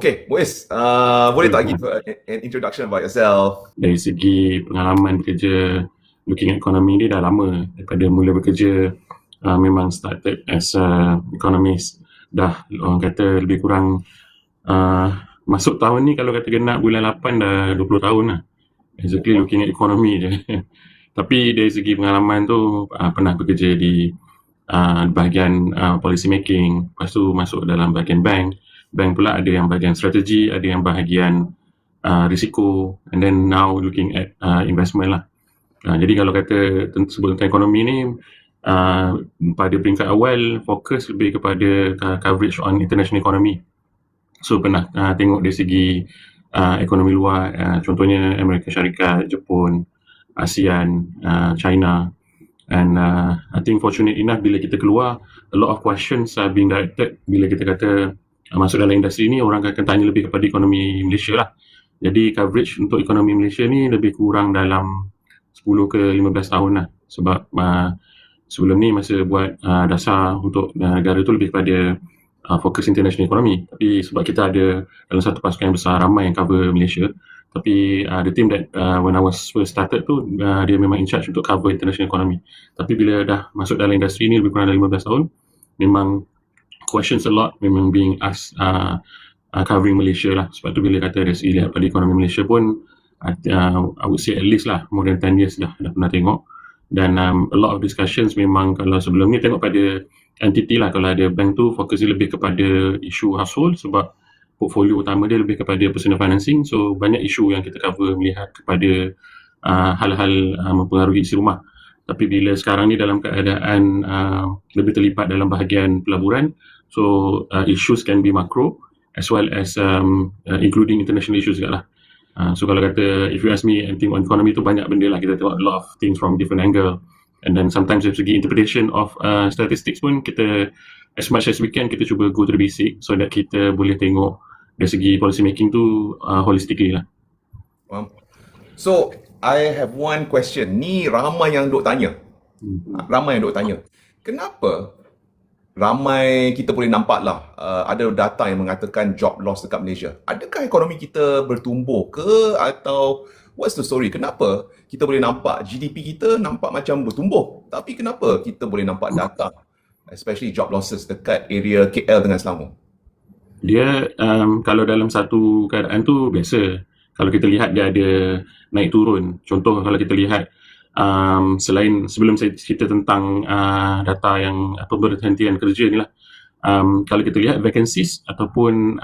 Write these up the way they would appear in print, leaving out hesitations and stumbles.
Okay, Muiz, boleh tak give an introduction about yourself? Dari segi pengalaman bekerja, looking at economy ni dah lama. Daripada mula bekerja, memang started as a economist. Dah orang kata lebih kurang masuk tahun ni, kalau kata genap bulan 8 dah 20 tahun lah. Exactly looking at economy je. Tapi dari segi pengalaman tu, pernah bekerja di bahagian policy making, lepas tu masuk dalam bahagian bank. Bank pula ada yang bahagian strategi, ada yang bahagian risiko, and then now looking at investment lah. Jadi kalau kata sebut tentang ekonomi ni, pada peringkat awal fokus lebih kepada coverage on international economy. So pernah tengok dari segi ekonomi luar, contohnya Amerika Syarikat, Jepun, ASEAN, China. And I think fortunate enough bila kita keluar, a lot of questions are being directed. Bila kita kata masuk dalam industri ni, orang akan tanya lebih kepada ekonomi Malaysia lah. Jadi coverage untuk ekonomi Malaysia ni lebih kurang dalam 10 ke 15 tahun lah. Sebab sebelum ni masa buat dasar untuk negara tu lebih kepada fokus international economy. Tapi sebab kita ada dalam satu pasukan yang besar, ramai yang cover Malaysia. Tapi the team that when I was first started tu, dia memang in charge untuk cover international economy. Tapi bila dah masuk dalam industri ni lebih kurang dari 15 tahun, memang questions a lot, memang being asked covering Malaysia lah. Sebab tu bila kata dari segi lihat pada ekonomi Malaysia pun, I would say at least lah more than 10 years dah pernah tengok. Dan a lot of discussions memang kalau sebelum ni tengok pada entity lah, kalau ada bank tu fokus dia lebih kepada isu household sebab portfolio utama dia lebih kepada personal financing. So banyak isu yang kita cover melihat kepada hal-hal mempengaruhi isi rumah. Tapi bila sekarang ni dalam keadaan lebih terlibat dalam bahagian pelaburan, so issues can be macro as well as including international issues juga lah. So kalau kata, if you ask me anything on economy tu banyak benda lah, kita tengok a lot of things from different angle. And then sometimes dari segi interpretation of statistics pun kita, as much as we can, kita cuba go to the basic so that kita boleh tengok dari segi policy making tu holistically lah. So I have one question. Ni ramai yang duk tanya. Kenapa ramai kita boleh nampak lah ada data yang mengatakan job loss dekat Malaysia. Adakah ekonomi kita bertumbuh ke, atau what's the story? Kenapa kita boleh nampak GDP kita nampak macam bertumbuh, tapi kenapa kita boleh nampak data especially job losses dekat area KL dengan Selangor? Dia kalau dalam satu keadaan tu biasa. Kalau kita lihat dia ada naik turun. Contoh kalau kita lihat selain sebelum saya cerita tentang data yang pemberhentian kerja ni lah, kalau kita lihat vacancies ataupun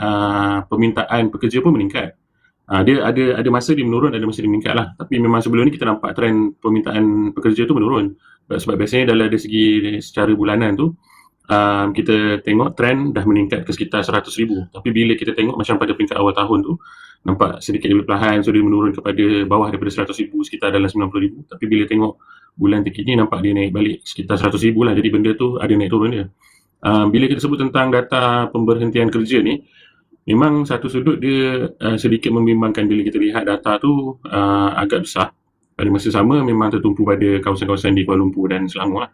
permintaan pekerja pun meningkat. Dia ada masa dia menurun, ada masa dia meningkat lah. Tapi memang sebelum ni kita nampak trend permintaan pekerja tu menurun. Sebab biasanya dalam dari segi secara bulanan tu, kita tengok trend dah meningkat ke sekitar 100,000. Tapi bila kita tengok macam pada peringkat awal tahun tu, nampak sedikit lebih perlahan, so dia menurun kepada bawah daripada 100,000, sekitar dalam 90,000. Tapi bila tengok bulan terkini, nampak dia naik balik sekitar 100,000 lah. Jadi benda tu ada naik turun dia. Bila kita sebut tentang data pemberhentian kerja ni, memang satu sudut dia sedikit membimbangkan bila kita lihat data tu agak besar. Pada masa sama memang tertumpu pada kawasan-kawasan di Kuala Lumpur dan Selangor lah.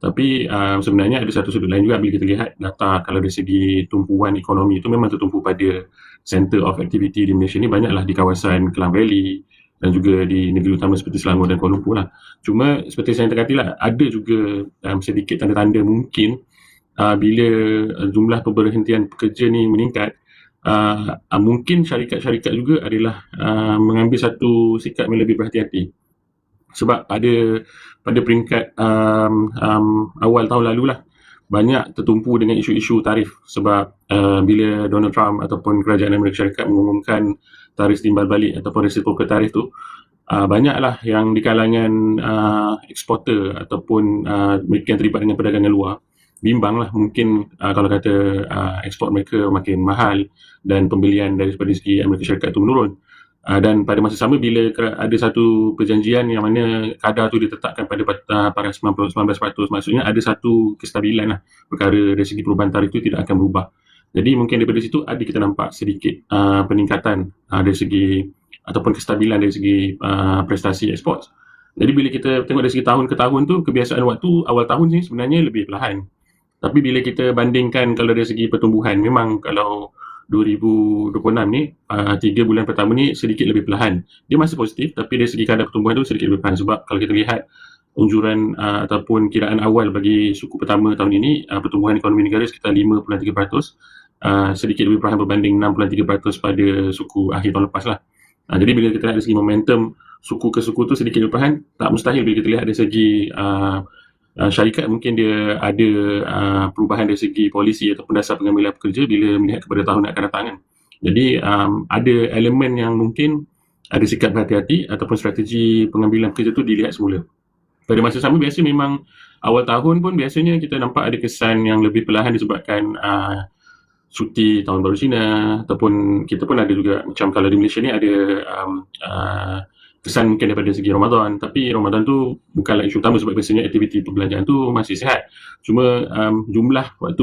Tapi sebenarnya ada satu sudut lain juga bila kita lihat data, kalau dari segi tumpuan ekonomi itu memang tertumpu pada center of activity di Malaysia ni banyaklah di kawasan Klang Valley dan juga di negeri utama seperti Selangor dan Kuala Lumpur lah. Cuma seperti saya kata lah, ada juga sedikit tanda-tanda mungkin bila jumlah pemberhentian pekerja ni meningkat, mungkin syarikat-syarikat juga adalah mengambil satu sikap yang lebih berhati-hati. Sebab pada peringkat awal tahun lalu lah, banyak tertumpu dengan isu-isu tarif. Sebab bila Donald Trump ataupun kerajaan Amerika Syarikat mengumumkan tarif timbal balik ataupun reciprocal tarif tu, banyaklah yang di kalangan eksporter ataupun mereka yang terlibat dengan perdagangan luar bimbang lah, mungkin kalau kata ekspor mereka makin mahal dan pembelian daripada segi Amerika Syarikat tu menurun. Dan pada masa sama bila ada satu perjanjian yang mana kadar tu ditetapkan pada 19%, maksudnya ada satu kestabilan lah, perkara dari segi perubahan tarif tu tidak akan berubah. Jadi mungkin daripada situ ada kita nampak sedikit peningkatan dari segi ataupun kestabilan dari segi prestasi ekspor. Jadi bila kita tengok dari segi tahun ke tahun tu, kebiasaan waktu awal tahun ni sebenarnya lebih perlahan. Tapi bila kita bandingkan kalau dari segi pertumbuhan, memang kalau 2026 ni, 3 bulan pertama ni sedikit lebih perlahan. Dia masih positif tapi dari segi kadar pertumbuhan tu sedikit lebih perlahan, sebab kalau kita lihat unjuran ataupun kiraan awal bagi suku pertama tahun ini, pertumbuhan ekonomi negara sekitar 5.3%, sedikit lebih perlahan berbanding 6.3% pada suku akhir tahun lepas lah. Jadi bila kita lihat dari segi momentum suku ke suku tu sedikit lebih perlahan, tak mustahil bila kita lihat dari segi syarikat mungkin dia ada perubahan dari segi polisi ataupun dasar pengambilan pekerja bila melihat kepada tahun yang akan datang kan. Jadi ada elemen yang mungkin ada sikap berhati-hati ataupun strategi pengambilan pekerja tu dilihat semula. Pada masa sama biasa memang awal tahun pun biasanya kita nampak ada kesan yang lebih perlahan disebabkan cuti tahun baru Cina, ataupun kita pun ada juga macam kalau di Malaysia ni ada kesan mungkin daripada segi Ramadan, tapi Ramadan tu bukanlah isu utama sebab biasanya aktiviti perbelanjaan tu masih sihat. Cuma jumlah waktu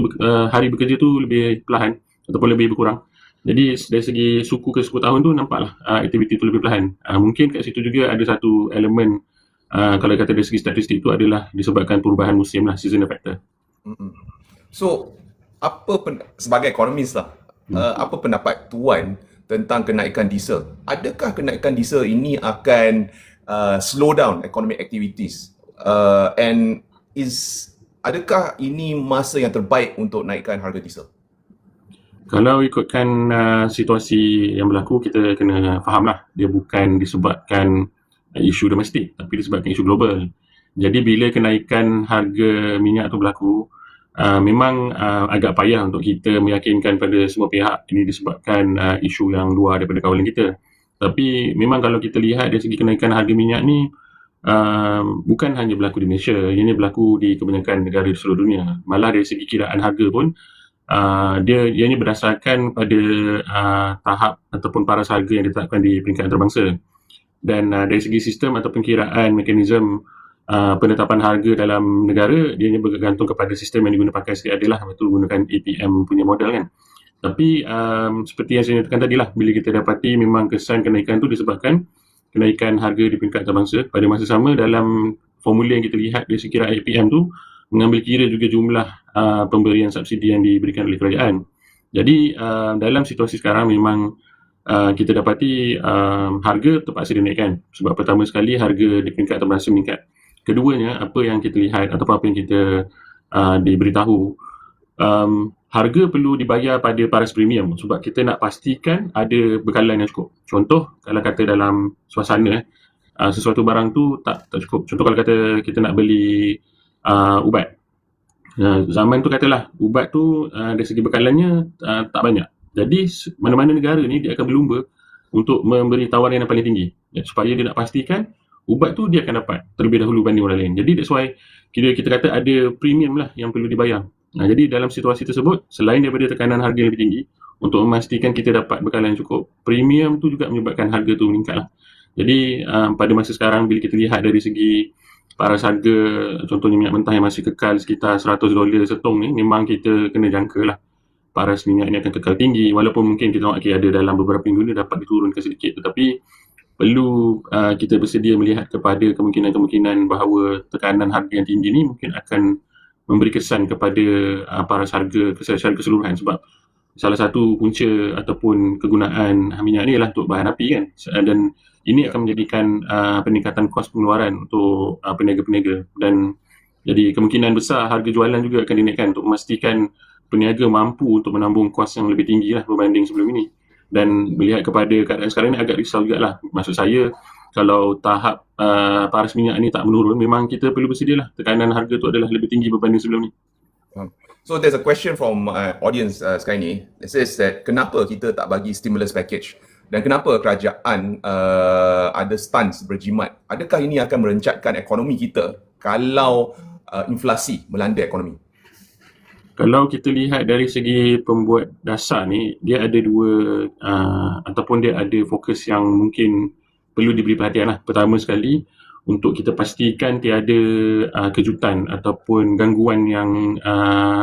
hari bekerja tu lebih perlahan ataupun lebih berkurang. Jadi dari segi suku ke suku tahun tu nampaklah aktiviti tu lebih perlahan. Mungkin kat situ juga ada satu elemen kalau kata dari segi statistik tu adalah disebabkan perubahan musim lah, seasonal factor. So, sebagai ekonomis lah, apa pendapat Tuan tentang kenaikan diesel? Adakah kenaikan diesel ini akan slow down economic activities? And adakah ini masa yang terbaik untuk naikkan harga diesel? Kalau ikutkan situasi yang berlaku, kita kena fahamlah dia bukan disebabkan isu domestik tapi disebabkan isu global. Jadi bila kenaikan harga minyak tu berlaku, memang agak payah untuk kita meyakinkan pada semua pihak ini disebabkan isu yang luar daripada kawalan kita. Tapi memang kalau kita lihat dari segi kenaikan harga minyak ni, bukan hanya berlaku di Malaysia, ini berlaku di kebanyakan negara di seluruh dunia. Malah dari segi kiraan harga pun dia ini berdasarkan pada tahap ataupun paras harga yang ditetapkan di peringkat antarabangsa. Dan dari segi sistem ataupun kiraan mekanisme penetapan harga dalam negara, dia bergantung kepada sistem yang digunakan sedia adalah, betul gunakan APM punya modal kan. Tapi seperti yang saya nyatakan tadi lah, bila kita dapati memang kesan kenaikan tu disebabkan kenaikan harga di peringkat antarabangsa. Pada masa sama dalam formula yang kita lihat dari segi kiraan APM tu mengambil kira juga jumlah pemberian subsidi yang diberikan oleh kerajaan. Jadi dalam situasi sekarang memang kita dapati harga terpaksa dinaikkan sebab pertama sekali harga di peringkat antarabangsa meningkat. Keduanya, apa yang kita lihat ataupun apa yang kita diberitahu, harga perlu dibayar pada paras premium sebab kita nak pastikan ada bekalan yang cukup. Contoh, kalau kata dalam suasana sesuatu barang tu tak cukup. Contoh kalau kata kita nak beli ubat. Zaman tu katalah ubat tu dari segi bekalannya tak banyak. Jadi mana-mana negara ni dia akan berlumba untuk memberi tawaran yang paling tinggi supaya dia nak pastikan ubat tu dia akan dapat terlebih dahulu banding orang lain. Jadi that's why kita kata ada premium lah yang perlu dibayar. Jadi dalam situasi tersebut, selain daripada tekanan harga yang lebih tinggi, untuk memastikan kita dapat bekalan yang cukup, premium tu juga menyebabkan harga tu meningkat lah. Jadi pada masa sekarang bila kita lihat dari segi paras harga, contohnya minyak mentah yang masih kekal sekitar $100 setong ni, memang kita kena jangka lah paras minyak ini akan kekal tinggi, walaupun mungkin kita tengok ada dalam beberapa minggu ni dapat diturunkan sedikit, tetapi perlu kita bersedia melihat kepada kemungkinan-kemungkinan bahawa tekanan harga yang tinggi ni mungkin akan memberi kesan kepada paras harga secara keseluruhan, sebab salah satu punca ataupun kegunaan minyak ni adalah untuk bahan api kan, dan ini akan menjadikan peningkatan kos pengeluaran untuk peniaga-peniaga, dan jadi kemungkinan besar harga jualan juga akan dinaikkan untuk memastikan peniaga mampu untuk menambung kos yang lebih tinggi lah berbanding sebelum ini. Dan melihat kepada keadaan sekarang ni agak risau jugalah. Maksud saya, kalau tahap paras minyak ni tak menurun, memang kita perlu bersedia lah tekanan harga tu adalah lebih tinggi berbanding sebelum ni. So there's a question from audience sekarang ni. It says that kenapa kita tak bagi stimulus package dan kenapa kerajaan ada stans berjimat? Adakah ini akan merencatkan ekonomi kita kalau inflasi melanda ekonomi? Kalau kita lihat dari segi pembuat dasar ni, dia ada dua ataupun dia ada fokus yang mungkin perlu diberi perhatian lah. Pertama sekali, untuk kita pastikan tiada kejutan ataupun gangguan yang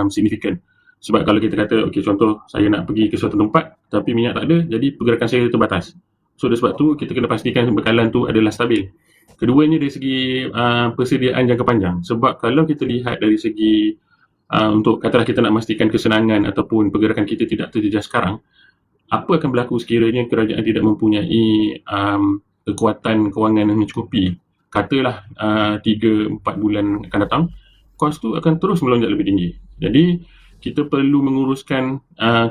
signifikan. Sebab kalau kita kata, okay, contoh saya nak pergi ke suatu tempat tapi minyak tak ada, jadi pergerakan saya terbatas. So dari sebab tu kita kena pastikan bekalan tu adalah stabil. Keduanya dari segi persediaan jangka panjang. Sebab kalau kita lihat dari segi untuk katalah kita nak memastikan kesenangan ataupun pergerakan kita tidak terjejas sekarang, apa akan berlaku sekiranya kerajaan tidak mempunyai kekuatan kewangan yang mencukupi. Katalah 3-4 bulan akan datang, kos tu akan terus melonjak lebih tinggi. Jadi kita perlu menguruskan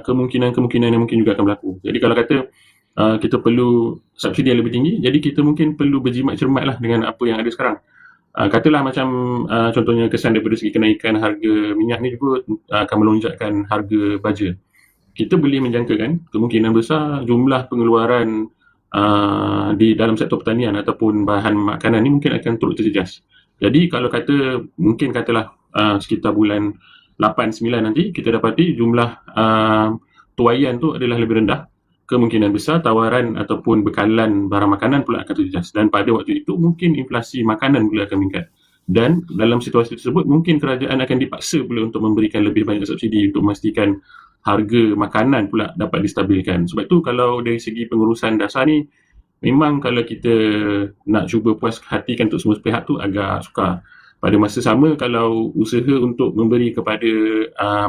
kemungkinan-kemungkinan yang mungkin juga akan berlaku. Jadi kalau kata kita perlu subsidi yang lebih tinggi, jadi kita mungkin perlu berjimat cermat lah dengan apa yang ada sekarang. Katalah macam contohnya kesan daripada segi kenaikan harga minyak ni juga akan melonjakkan harga baja. Kita boleh menjangkakan kemungkinan besar jumlah pengeluaran di dalam sektor pertanian ataupun bahan makanan ni mungkin akan turut terjejas. Jadi kalau kata mungkin katalah sekitar bulan 8-9 nanti kita dapati jumlah tuaian tu adalah lebih rendah, kemungkinan besar tawaran ataupun bekalan barang makanan pula akan terjejas, dan pada waktu itu mungkin inflasi makanan pula akan meningkat. Dan dalam situasi tersebut mungkin kerajaan akan dipaksa pula untuk memberikan lebih banyak subsidi untuk memastikan harga makanan pula dapat distabilkan. Sebab tu kalau dari segi pengurusan dasar ni, memang kalau kita nak cuba puas hatikan untuk semua pihak tu agak sukar. Pada masa sama, kalau usaha untuk memberi kepada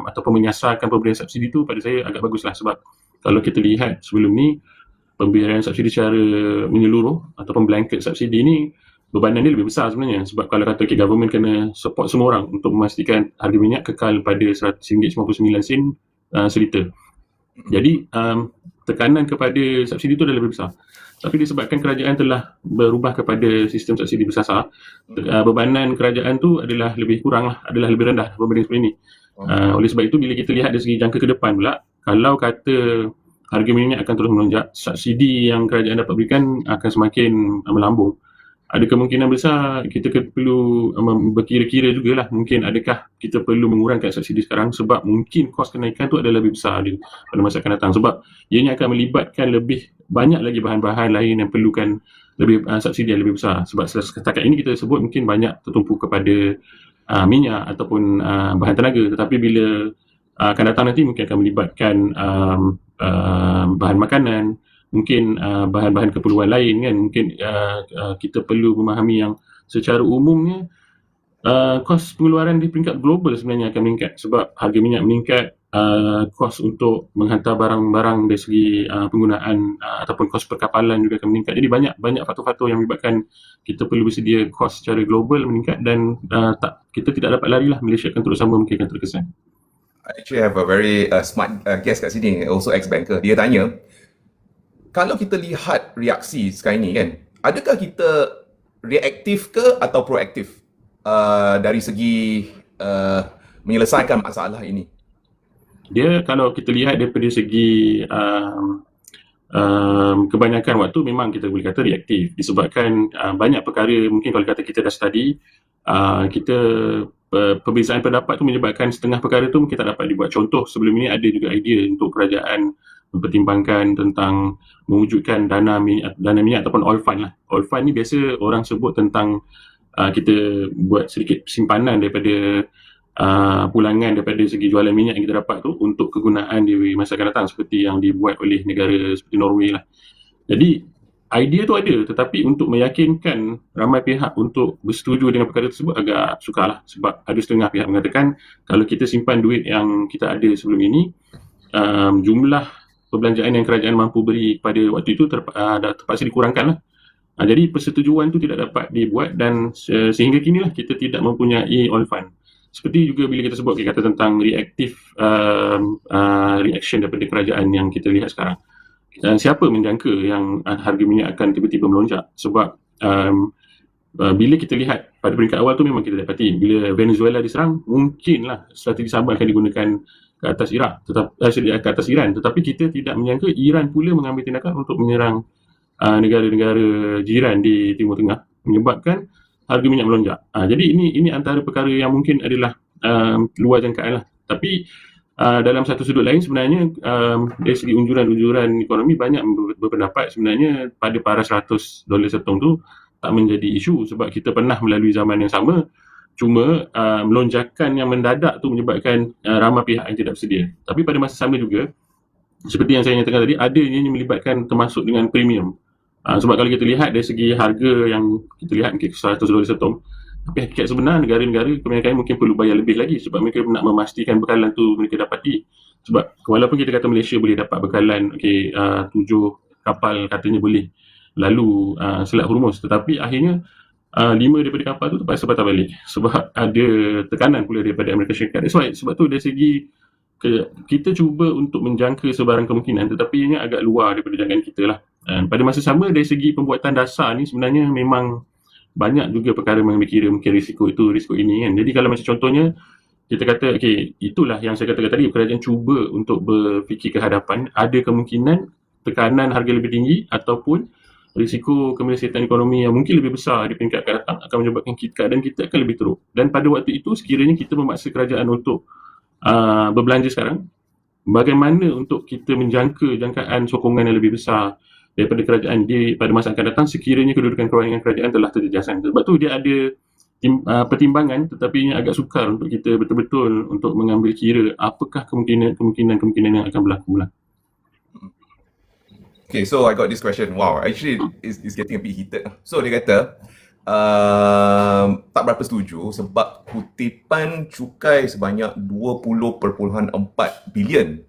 ataupun menyasarkan pemberian subsidi tu pada saya agak baguslah, sebab kalau kita lihat sebelum ni pemberian subsidi secara menyeluruh ataupun blanket subsidi ni bebanan dia lebih besar sebenarnya, sebab kalau kata government kena support semua orang untuk memastikan harga minyak kekal pada RM100.99 seliter. Jadi tekanan kepada subsidi itu dah lebih besar. Tapi disebabkan kerajaan telah berubah kepada sistem subsidi bersasar, bebanan kerajaan tu adalah lebih kurang lah, adalah lebih rendah berbanding sebelum ini. Oleh sebab itu bila kita lihat dari segi jangka ke depan pula, kalau kata harga minyak akan terus melonjak, subsidi yang kerajaan dapat berikan akan semakin melambung. Ada kemungkinan besar kita perlu berkira-kira jugalah, mungkin adakah kita perlu mengurangkan subsidi sekarang, sebab mungkin kos kenaikan tu adalah lebih besar pada masa akan datang, sebab ianya akan melibatkan lebih banyak lagi bahan-bahan lain yang perlukan lebih subsidi yang lebih besar. Sebab setakat ini kita sebut mungkin banyak tertumpu kepada minyak ataupun bahan tenaga, tetapi bila akan datang nanti mungkin akan melibatkan bahan makanan, mungkin bahan-bahan keperluan lain kan. Mungkin kita perlu memahami yang secara umumnya kos pengeluaran di peringkat global sebenarnya akan meningkat, sebab harga minyak meningkat, kos untuk menghantar barang-barang dari segi penggunaan ataupun kos perkapalan juga akan meningkat. Jadi banyak faktor-faktor yang menyebabkan kita perlu bersedia kos secara global meningkat, dan kita tidak dapat larilah, Malaysia akan terus sama mungkin akan terkesan. I actually have a very smart guest kat sini, also ex-banker. Dia tanya, kalau kita lihat reaksi sekarang ni kan, adakah kita reaktif ke atau proaktif dari segi menyelesaikan masalah ini? Dia kalau kita lihat daripada segi kebanyakan waktu memang kita boleh kata reaktif, disebabkan banyak perkara mungkin kalau kata kita dah study, kita perbezaan pendapat tu menyebabkan setengah perkara tu mungkin tak dapat dibuat. Contoh sebelum ini ada juga idea untuk kerajaan mempertimbangkan tentang mewujudkan dana minyak ataupun oil fund lah. Oil fund ni biasa orang sebut tentang kita buat sedikit simpanan daripada pulangan daripada segi jualan minyak yang kita dapat tu untuk kegunaan di masa akan datang, seperti yang dibuat oleh negara seperti Norway lah. Jadi idea tu ada, tetapi untuk meyakinkan ramai pihak untuk bersetuju dengan perkara tersebut agak sukar lah, sebab ada setengah pihak mengatakan kalau kita simpan duit yang kita ada sebelum ini, jumlah perbelanjaan yang kerajaan mampu beri pada waktu itu terpaksa dikurangkan lah. Jadi persetujuan tu tidak dapat dibuat, dan sehingga kinilah kita tidak mempunyai oil fund. Seperti juga bila kita sebut, kita kata tentang reactive reaction daripada kerajaan yang kita lihat sekarang. Dan siapa menjangka yang harga minyak akan tiba-tiba melonjak? Sebab bila kita lihat pada peringkat awal tu memang kita dapati bila Venezuela diserang, mungkinlah strategi sama akan digunakan ke atas Iran, tetapi kita tidak menyangka Iran pula mengambil tindakan untuk menyerang negara-negara jiran di Timur Tengah, menyebabkan harga minyak melonjak. Jadi ini antara perkara yang mungkin adalah luar jangkaan lah. Tapi dalam satu sudut lain sebenarnya dari segi unjuran-unjuran ekonomi banyak berpendapat sebenarnya pada paras $100 setong tu tak menjadi isu, sebab kita pernah melalui zaman yang sama. Cuma melonjakan yang mendadak tu menyebabkan ramai pihak yang tidak bersedia. Tapi pada masa sama juga, seperti yang saya nyatakan tadi, ada yang melibatkan termasuk dengan premium. Sebab kalau kita lihat dari segi harga yang kita lihat mungkin $100 setong, tapi hakikat sebenar negara-negara kebanyakan mungkin perlu bayar lebih lagi sebab mereka nak memastikan bekalan tu mereka dapati. Sebab walaupun kita kata Malaysia boleh dapat bekalan 7 kapal katanya boleh lalu Selat Hormuz, tetapi akhirnya 5 daripada kapal tu terpaksa patah balik sebab ada tekanan pula daripada Amerika Syarikat. That's why, sebab tu dari segi kita cuba untuk menjangka sebarang kemungkinan, tetapi ianya agak luar daripada jangkaan kita lah. Pada masa sama, dari segi pembuatan dasar ni sebenarnya memang banyak juga perkara mengambil kira mungkin risiko itu, risiko ini kan. Jadi kalau macam contohnya kita kata itulah yang saya katakan tadi, kerajaan cuba untuk berfikir ke hadapan, ada kemungkinan tekanan harga lebih tinggi ataupun risiko kemelesatan ekonomi yang mungkin lebih besar di peringkat akan datang akan menyebabkan keadaan kita akan lebih teruk. Dan pada waktu itu sekiranya kita memaksa kerajaan untuk berbelanja sekarang, bagaimana untuk kita menjangka jangkaan sokongan yang lebih besar daripada kerajaan pada masa akan datang sekiranya kedudukan kewangan kerajaan telah terjejasan. Sebab tu dia ada pertimbangan, tetapi agak sukar untuk kita betul-betul untuk mengambil kira apakah kemungkinan yang akan berlaku lah. Okay, so I got this question. Wow, actually it's getting a bit heated. So dia kata tak berapa setuju sebab kutipan cukai sebanyak 20.4 bilion,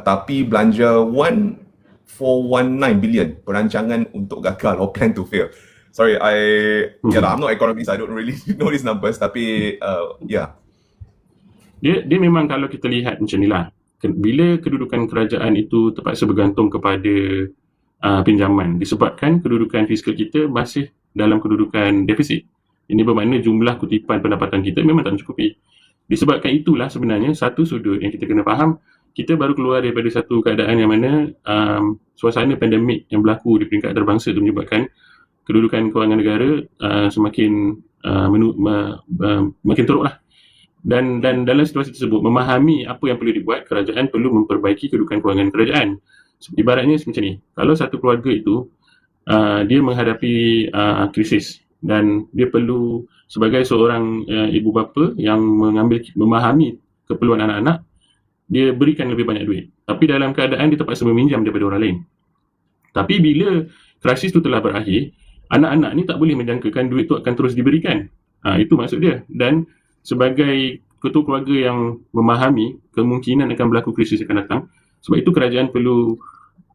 tapi belanja 1.419 bilion perancangan untuk gagal or plan to fail. Sorry, I'm not economist, I don't really know these numbers, tapi Dia memang kalau kita lihat macam ni lah, bila kedudukan kerajaan itu terpaksa bergantung kepada pinjaman disebabkan kedudukan fiskal kita masih dalam kedudukan defisit. Ini bermakna jumlah kutipan pendapatan kita memang tak mencukupi. Disebabkan itulah sebenarnya satu sudut yang kita kena faham, kita baru keluar daripada satu keadaan yang mana suasana pandemik yang berlaku di peringkat antarabangsa itu menyebabkan kedudukan kewangan negara semakin makin teruk lah. Dan dalam situasi tersebut, memahami apa yang perlu dibuat, kerajaan perlu memperbaiki kedudukan kewangan kerajaan. Ibaratnya macam ni, kalau satu keluarga itu dia menghadapi krisis dan dia perlu sebagai seorang ibu bapa yang memahami keperluan anak-anak, dia berikan lebih banyak duit. Tapi dalam keadaan dia terpaksa meminjam daripada orang lain. Tapi bila krisis itu telah berakhir, anak-anak ni tak boleh menjangkakan duit itu akan terus diberikan. Itu maksud dia. Dan sebagai ketua keluarga yang memahami kemungkinan akan berlaku krisis akan datang, sebab itu kerajaan perlu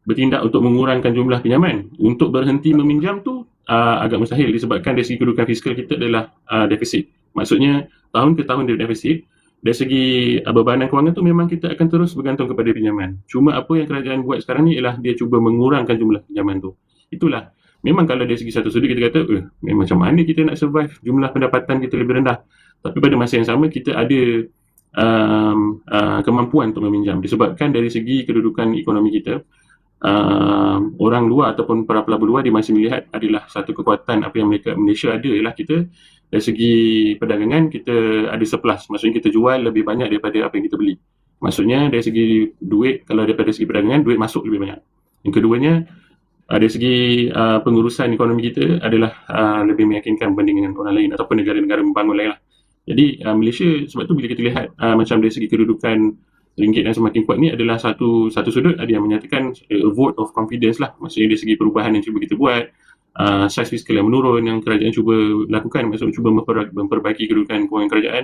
bertindak untuk mengurangkan jumlah pinjaman. Untuk berhenti meminjam tu agak mustahil disebabkan dari segi kedudukan fiskal kita adalah defisit. Maksudnya tahun ke tahun dia defisit. Dari segi bebanan kewangan tu memang kita akan terus bergantung kepada pinjaman. Cuma apa yang kerajaan buat sekarang ni ialah dia cuba mengurangkan jumlah pinjaman tu. Itulah. Memang kalau dari segi satu sudut kita kata, memang macam mana kita nak survive jumlah pendapatan kita lebih rendah. Tapi pada masa yang sama kita ada kemampuan untuk meminjam disebabkan dari segi kedudukan ekonomi kita, orang luar ataupun para pelabur luar dia masih melihat adalah satu kekuatan apa yang Malaysia ada ialah kita dari segi perdagangan kita ada surplus, maksudnya kita jual lebih banyak daripada apa yang kita beli. Maksudnya dari segi duit, kalau daripada segi perdagangan duit masuk lebih banyak. Yang keduanya dari segi pengurusan ekonomi kita adalah lebih meyakinkan berbanding dengan orang lain ataupun negara-negara membangun lain lah. Jadi Malaysia, sebab tu bila kita lihat macam dari segi kedudukan ringgit yang semakin kuat ni adalah satu sudut ada yang menyatakan a vote of confidence lah, maksudnya dari segi perubahan yang cuba kita buat, saiz fiskal yang menurun yang kerajaan cuba lakukan, maksudnya cuba memperbaiki kedudukan kewangan kerajaan,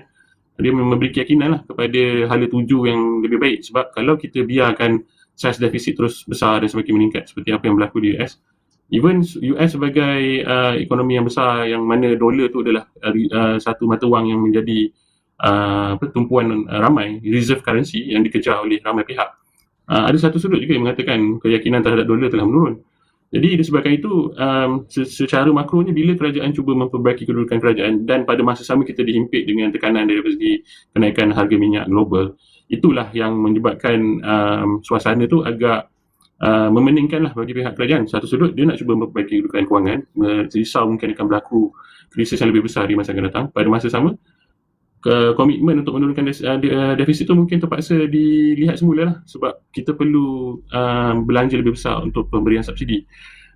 dia memberi keyakinan lah kepada hala tuju yang lebih baik. Sebab kalau kita biarkan saiz defisit terus besar dan semakin meningkat seperti apa yang berlaku di US, even US sebagai ekonomi yang besar yang mana dolar tu adalah satu mata wang yang menjadi tumpuan ramai reserve currency yang dikejar oleh ramai pihak, ada satu sudut juga yang mengatakan keyakinan terhadap dolar telah menurun. Jadi disebabkan itu secara makronya bila kerajaan cuba memperbaiki kedudukan kerajaan dan pada masa sama kita dihimpit dengan tekanan dari segi kenaikan harga minyak global, itulah yang menyebabkan suasana tu agak memeningkanlah bagi pihak kerajaan. Satu sudut dia nak cuba memperbaiki kedudukan kewangan, risau mungkin akan berlaku krisis yang lebih besar di masa akan datang. Pada masa sama komitmen untuk menurunkan defisit tu mungkin terpaksa dilihat semula lah, sebab kita perlu belanja lebih besar untuk pemberian subsidi.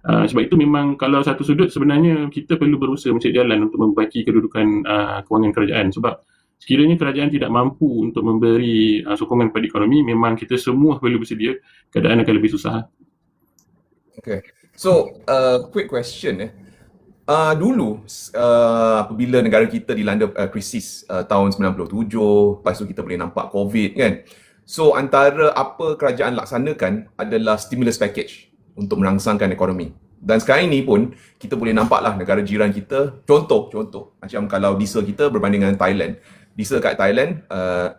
Sebab itu memang kalau satu sudut sebenarnya kita perlu berusaha mencari jalan untuk memperbaiki kedudukan kewangan kerajaan, sebab sekiranya kerajaan tidak mampu untuk memberi sokongan kepada ekonomi, memang kita semua perlu bersedia, keadaan akan lebih susah. Okay, so quick question dulu apabila negara kita dilanda krisis tahun 97, lepas tu kita boleh nampak COVID kan. So antara apa kerajaan laksanakan adalah stimulus package untuk merangsangkan ekonomi. Dan sekarang ini pun kita boleh nampaklah negara jiran kita, contoh macam kalau diesel kita berbanding dengan Thailand. Diesel kat Thailand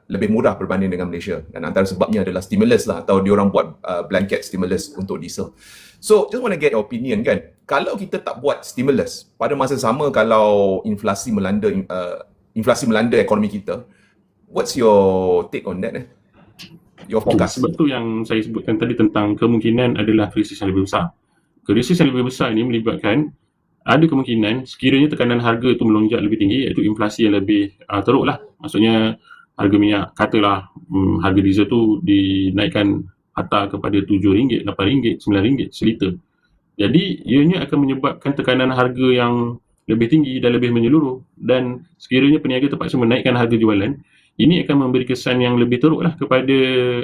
lebih murah berbanding dengan Malaysia, dan antara sebabnya adalah stimulus lah, atau diorang buat blanket stimulus untuk diesel. So just want to get your opinion kan, kalau kita tak buat stimulus, pada masa sama kalau inflasi melanda ekonomi kita, what's your take on that? Your forecast? Sebab tu yang saya sebutkan tadi tentang kemungkinan adalah krisis yang lebih besar. Krisis yang lebih besar ini melibatkan ada kemungkinan sekiranya tekanan harga itu melonjak lebih tinggi, iaitu inflasi yang lebih teruk lah. Maksudnya harga minyak, katalah harga diesel tu dinaikkan hatta kepada RM7, RM8, RM9 seliter. Jadi ianya akan menyebabkan tekanan harga yang lebih tinggi dan lebih menyeluruh, dan sekiranya peniaga terpaksa menaikkan harga jualan, ini akan memberi kesan yang lebih teruk lah kepada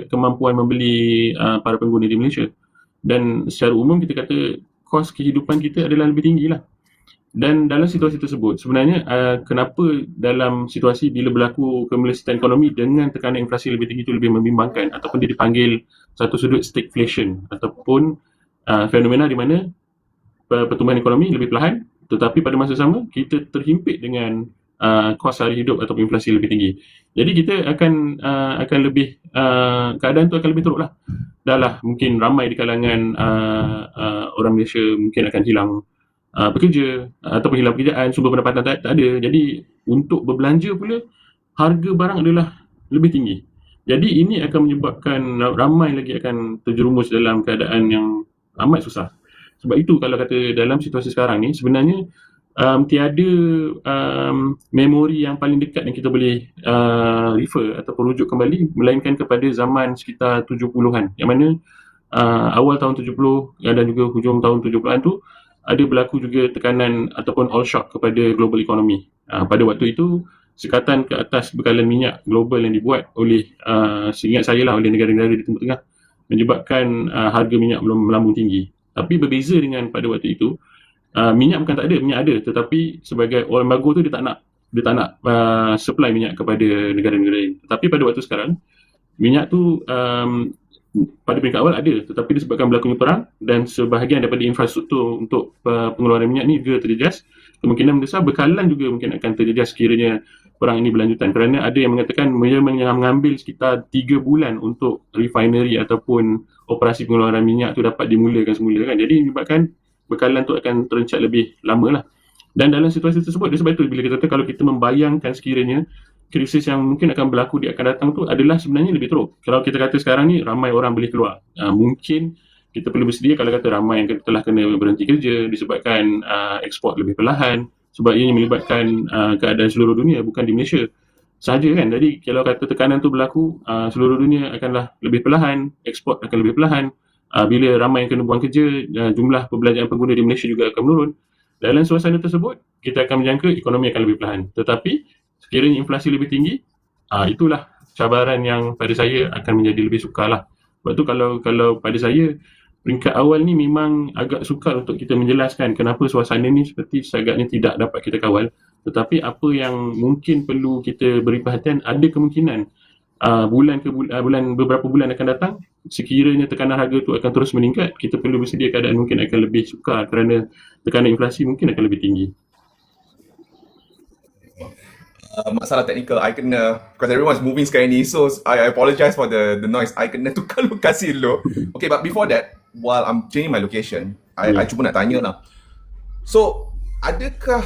kemampuan membeli para pengguna di Malaysia. Dan secara umum kita kata kos kehidupan kita adalah lebih tinggi lah. Dan dalam situasi tersebut, sebenarnya kenapa dalam situasi bila berlaku kemelesetan ekonomi dengan tekanan inflasi lebih tinggi itu lebih membimbangkan, ataupun dia dipanggil satu sudut stagflation, ataupun fenomena di mana pertumbuhan ekonomi lebih perlahan, tetapi pada masa sama kita terhimpit dengan kos sara hidup atau inflasi lebih tinggi. Jadi kita akan lebih keadaan tu akan lebih teruk lah. Dah lah mungkin ramai di kalangan orang Malaysia mungkin akan hilang pekerja ataupun hilang pekerjaan, sumber pendapatan tak ada. Jadi untuk berbelanja pula harga barang adalah lebih tinggi. Jadi ini akan menyebabkan ramai lagi akan terjerumus dalam keadaan yang amat susah. Sebab itu kalau kata dalam situasi sekarang ni sebenarnya tiada memori yang paling dekat yang kita boleh refer ataupun rujuk kembali, melainkan kepada zaman sekitar 70-an, yang mana awal tahun 70 dan juga hujung tahun 70-an tu ada berlaku juga tekanan ataupun oil shock kepada global economy. Pada waktu itu sekatan ke atas bekalan minyak global yang dibuat oleh seingat saya lah oleh negara-negara di Timur Tengah menyebabkan harga minyak melambung tinggi. Tapi berbeza dengan pada waktu itu, minyak bukan tak ada, minyak ada, tetapi sebagai oil embargo tu dia tak nak supply minyak kepada negara-negara lain. Tetapi pada waktu sekarang minyak tu pada peringkat awal ada, tetapi disebabkan berlakunya perang dan sebahagian daripada infrastruktur untuk pengeluaran minyak ni juga terjejas, kemungkinan besar bekalan juga mungkin akan terjejas sekiranya perang ini berlanjutan, kerana ada yang mengatakan mengambil sekitar 3 bulan untuk refinery ataupun operasi pengeluaran minyak tu dapat dimulakan semula kan. Jadi menyebabkan bekalan tu akan terencat lebih lama lah. Dan dalam situasi tersebut, sebab itu bila kita kata kalau kita membayangkan sekiranya krisis yang mungkin akan berlaku di akan datang tu adalah sebenarnya lebih teruk. Kalau kita kata sekarang ni ramai orang boleh keluar, mungkin kita perlu bersedia kalau kata ramai yang telah kena berhenti kerja disebabkan ekspor lebih perlahan, sebab ianya melibatkan keadaan seluruh dunia, bukan di Malaysia sahaja kan. Jadi kalau kata tekanan tu berlaku, seluruh dunia akanlah lebih perlahan, ekspor akan lebih perlahan. Bila ramai yang kena buang kerja, jumlah perbelanjaan pengguna di Malaysia juga akan menurun. Dalam suasana tersebut, kita akan menjangka ekonomi akan lebih perlahan. Tetapi sekiranya inflasi lebih tinggi, itulah cabaran yang pada saya akan menjadi lebih sukar lah. Sebab tu kalau pada saya, peringkat awal ni memang agak sukar untuk kita menjelaskan kenapa suasana ni seperti seagaknya tidak dapat kita kawal. Tetapi apa yang mungkin perlu kita beri perhatian, ada kemungkinan bulan beberapa bulan akan datang, sekiranya tekanan harga tu akan terus meningkat, kita perlu bersedia keadaan mungkin akan lebih sukar kerana tekanan inflasi mungkin akan lebih tinggi. Masalah teknikal, I kena, because everyone's moving sekarang ni, so I apologize for the noise. I kena tukar lokasi dulu. Okay, but before that, while I'm changing my location, I cuba nak tanya lah. So, adakah,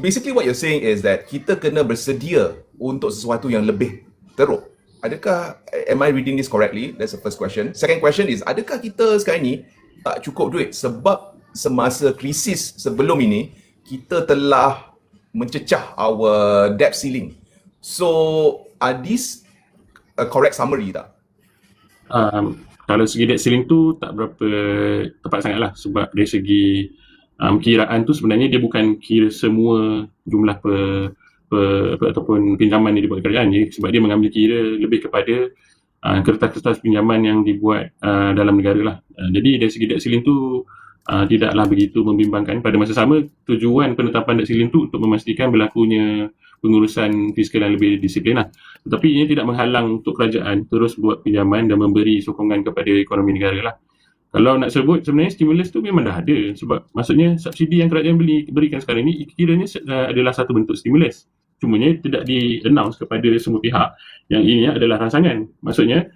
basically what you're saying is that kita kena bersedia untuk sesuatu yang lebih teruk. Adakah, am I reading this correctly? That's the first question. Second question is, adakah kita sekarang ni tak cukup duit sebab semasa krisis sebelum ini, kita telah mencecah our debt ceiling. So, are these a correct summary tak? Kalau segi debt ceiling tu tak berapa tepat sangat lah, sebab dari segi kiraan tu sebenarnya dia bukan kira semua jumlah ataupun pinjaman yang dibuat kerajaan, sebab dia mengambil kira lebih kepada kertas-kertas pinjaman yang dibuat dalam negara lah. Jadi dari segi debt ceiling tu tidaklah begitu membimbangkan. Pada masa sama, tujuan penetapan debt ceiling tu untuk memastikan berlakunya pengurusan fiskal yang lebih disiplin lah. Tetapi ini tidak menghalang untuk kerajaan terus buat pinjaman dan memberi sokongan kepada ekonomi negara lah. Kalau nak sebut sebenarnya stimulus tu memang dah ada, sebab maksudnya subsidi yang kerajaan berikan sekarang ni kiranya adalah satu bentuk stimulus. Cumanya tidak di-announce kepada semua pihak yang ini adalah rangsangan. Maksudnya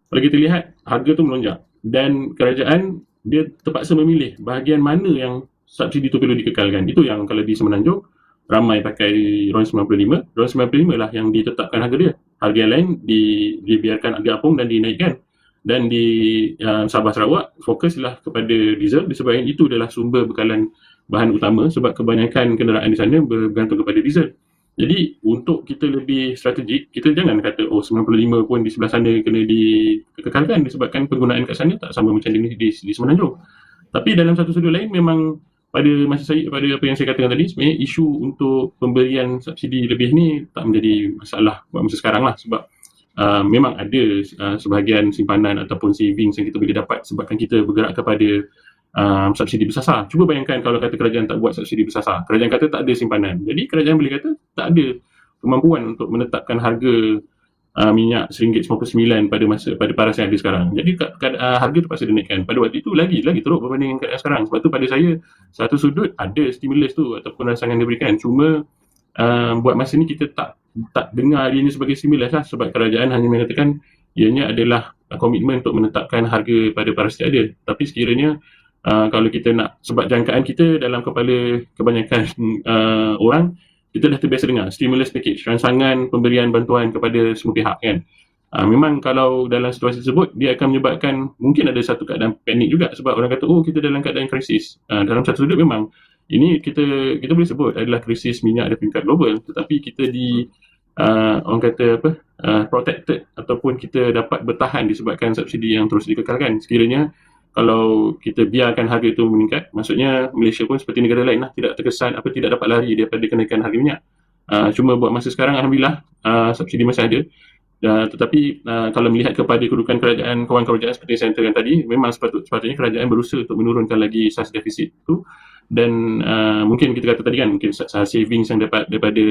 kalau kita lihat harga tu melonjak dan kerajaan dia terpaksa memilih bahagian mana yang subsidi tu perlu dikekalkan. Itu yang kalau di Semenanjung ramai pakai RON 95 lah yang ditetapkan harga dia. Harga yang lain dibiarkan diapung dan dinaikkan. Dan di Sabah Sarawak fokuslah kepada diesel disebabkan itu adalah sumber bekalan bahan utama sebab kebanyakan kenderaan di sana bergantung kepada diesel. Jadi untuk kita lebih strategik, kita jangan kata 95 pun di sebelah sana kena dikekalkan disebabkan penggunaan kat sana tak sama macam di Semenanjung. Tapi dalam satu sudut lain memang pada apa yang saya katakan tadi, sebenarnya isu untuk pemberian subsidi lebih ni tak menjadi masalah buat masa sekarang lah sebab memang ada sebahagian simpanan ataupun savings yang kita boleh dapat sebabkan kita bergerak kepada subsidi bersasar. Cuba bayangkan kalau kata kerajaan tak buat subsidi bersasar. Kerajaan kata tak ada simpanan. Jadi kerajaan boleh kata tak ada kemampuan untuk menetapkan harga minyak RM1.99 pada paras yang ada sekarang. Jadi harga terpaksa dinaikkan. Pada waktu itu lagi teruk berbanding dengan keadaan sekarang. Sebab tu pada saya satu sudut ada stimulus tu ataupun rangsangan diberikan. Cuma buat masa ni kita tak dengar ianya sebagai stimulus lah sebab kerajaan hanya mengatakan ianya adalah komitmen untuk menetapkan harga pada paras yang ada. Tapi sekiranya kalau kita nak, sebab jangkaan kita dalam kepala kebanyakan orang, kita dah terbiasa dengar stimulus package, rangsangan pemberian bantuan kepada semua pihak kan. Memang kalau dalam situasi tersebut dia akan menyebabkan mungkin ada satu keadaan panik juga sebab orang kata kita dalam keadaan krisis. Dalam satu sudut memang ini kita boleh sebut adalah krisis minyak di tingkat global, tetapi kita orang kata protected ataupun kita dapat bertahan disebabkan subsidi yang terus dikekalkan. Sekiranya kalau kita biarkan harga itu meningkat, maksudnya Malaysia pun seperti negara lain lah, tidak terkesan tidak dapat lari daripada kenaikan harga minyak. Cuma buat masa sekarang alhamdulillah subsidi masih ada. Tetapi kalau melihat kepada kedudukan kerajaan, kawan kerajaan seperti saya katakan tadi, memang sepatutnya kerajaan berusaha untuk menurunkan lagi sas defisit itu dan mungkin kita kata tadi kan mungkin savings yang dapat daripada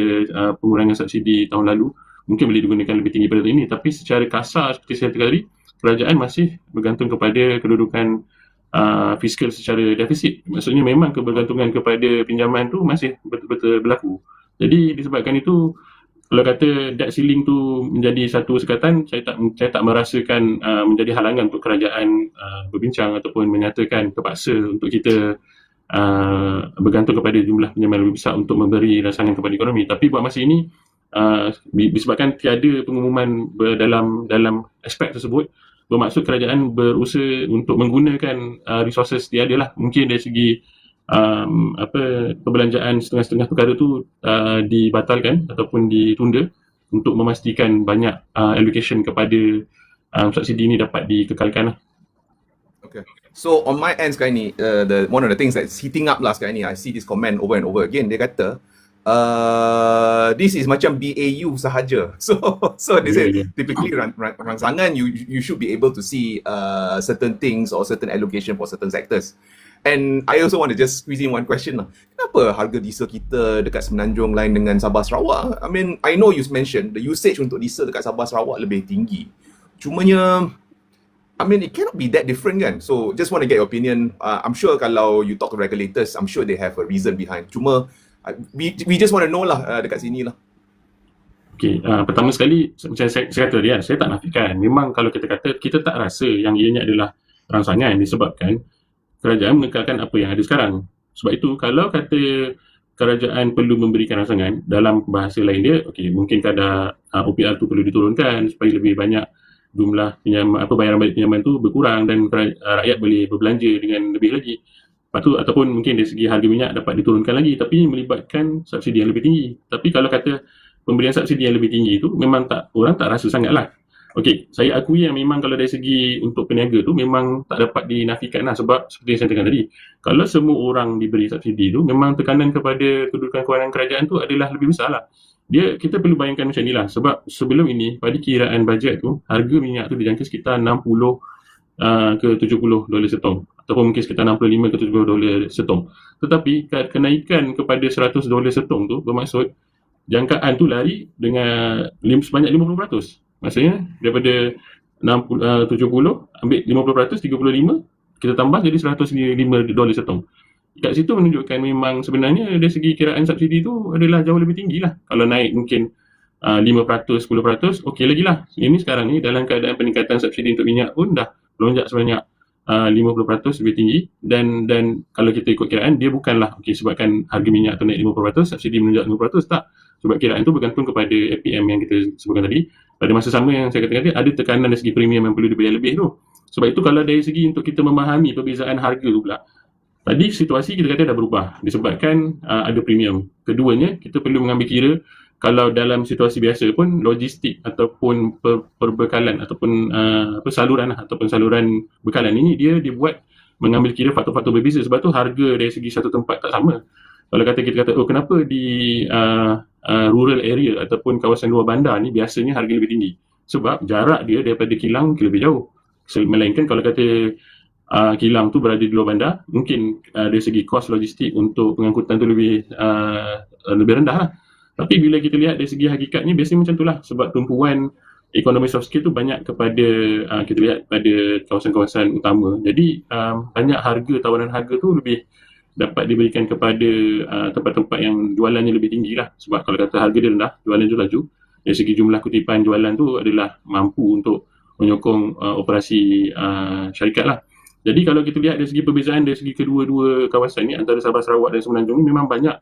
pengurangan subsidi tahun lalu mungkin boleh digunakan lebih tinggi pada ini, tapi secara kasar seperti saya katakan tadi, kerajaan masih bergantung kepada kedudukan fiskal secara defisit. Maksudnya memang kebergantungan kepada pinjaman tu masih betul-betul berlaku. Jadi disebabkan itu, kalau kata debt ceiling tu menjadi satu sekatan, saya tak merasakan menjadi halangan untuk kerajaan berbincang ataupun menyatakan terpaksa untuk kita bergantung kepada jumlah pinjaman lebih besar untuk memberi rangsangan kepada ekonomi. Tapi buat masa ini disebabkan tiada pengumuman dalam aspek tersebut, bermaksud kerajaan berusaha untuk menggunakan resources tiada lah. Mungkin dari segi perbelanjaan setengah-setengah perkara tu dibatalkan ataupun ditunda untuk memastikan banyak allocation kepada subsidi ini dapat dikekalkan lah. Okay. So on my end sekarang ni, one of the things that's heating up lah sekarang ni, I see this comment over and over again. Dia kata this is macam BAU sahaja. So they say typically rangsangan you should be able to see certain things or certain allocation for certain sectors. And I also want to just squeeze in one question lah. Kenapa harga diesel kita dekat Semenanjung lain dengan Sabah Sarawak? I mean, I know you mentioned the usage untuk diesel dekat Sabah Sarawak lebih tinggi. Cumanya, I mean, it cannot be that different kan? So, just want to get your opinion. I'm sure kalau you talk to regulators, I'm sure they have a reason behind. Cuma, we just want to know lah dekat sini lah. Okay, pertama sekali, macam saya kata dia, saya tak nafikan. Memang kalau kita kata, kita tak rasa yang ianya adalah rangsangan disebabkan kerajaan menekalkan apa yang ada sekarang. Sebab itu, kalau kata kerajaan perlu memberikan rangsangan, dalam bahasa lain dia, okay, mungkin kadar OPR tu perlu diturunkan supaya lebih banyak jumlah bayaran balik pinjaman tu berkurang dan rakyat boleh berbelanja dengan lebih lagi. Lepas tu, ataupun mungkin dari segi harga minyak dapat diturunkan lagi, tapi melibatkan subsidi yang lebih tinggi. Tapi kalau kata pemberian subsidi yang lebih tinggi itu, memang orang tak rasa sangat lah. Okey, saya akui yang memang kalau dari segi untuk peniaga tu memang tak dapat dinafikan lah sebab seperti yang saya katakan tadi, kalau semua orang diberi subsidi tu, memang tekanan kepada kedudukan kewangan kerajaan tu adalah lebih besar lah. Kita perlu bayangkan macam ni lah sebab sebelum ini pada kiraan bajet tu, harga minyak tu dijangka sekitar 60 ke 70 dolar setong ataupun mungkin sekitar 65 ke 70 dolar setong. Tetapi kenaikan kepada 100 dolar setong tu bermaksud jangkaan tu lari dengan sebanyak 50%. Maksudnya daripada 70 ambil 50%, 35, kita tambah jadi $105 setong. Kat situ menunjukkan memang sebenarnya dari segi kiraan subsidi tu adalah jauh lebih tinggi lah. Kalau naik mungkin 5%, 10%, okey lagi lah. Ini sekarang ni dalam keadaan peningkatan subsidi untuk minyak pun dah melonjak sebanyak 50% lebih tinggi, dan kalau kita ikut kiraan dia bukanlah sebabkan harga minyak tu naik 50%, subsidi melonjak 50%, tak. Sebab kiraan tu bergantung kepada APM yang kita sebutkan tadi. Pada masa sama yang saya katakan tadi, ada tekanan dari segi premium yang perlu dibayar lebih tu. Sebab itu kalau dari segi untuk kita memahami perbezaan harga tu pula, tadi situasi kita kata dah berubah disebabkan ada premium. Keduanya, kita perlu mengambil kira kalau dalam situasi biasa pun logistik ataupun perbekalan ataupun saluran bekalan ini dia dibuat mengambil kira faktor-faktor berbeza. Sebab tu harga dari segi satu tempat tak sama. Kalau kita kata kenapa di rural area ataupun kawasan luar bandar ni biasanya harga lebih tinggi, sebab jarak dia daripada kilang mungkin lebih jauh. Melainkan kalau kata kilang tu berada di luar bandar, mungkin dari segi kos logistik untuk pengangkutan tu lebih rendah lah. Tapi bila kita lihat dari segi hakikatnya biasanya macam tu lah, sebab tumpuan ekonomi soft skill tu banyak kepada kita lihat pada kawasan-kawasan utama. Jadi banyak tawaran harga tu lebih dapat diberikan kepada tempat-tempat yang jualannya lebih tinggi lah. Sebab kalau kata harga dia rendah, jualan tu laju, dari segi jumlah kutipan jualan tu adalah mampu untuk menyokong operasi syarikat lah. Jadi kalau kita lihat dari segi perbezaan dari segi kedua-dua kawasan ni antara Sabah Sarawak dan Semenanjung ni, memang banyak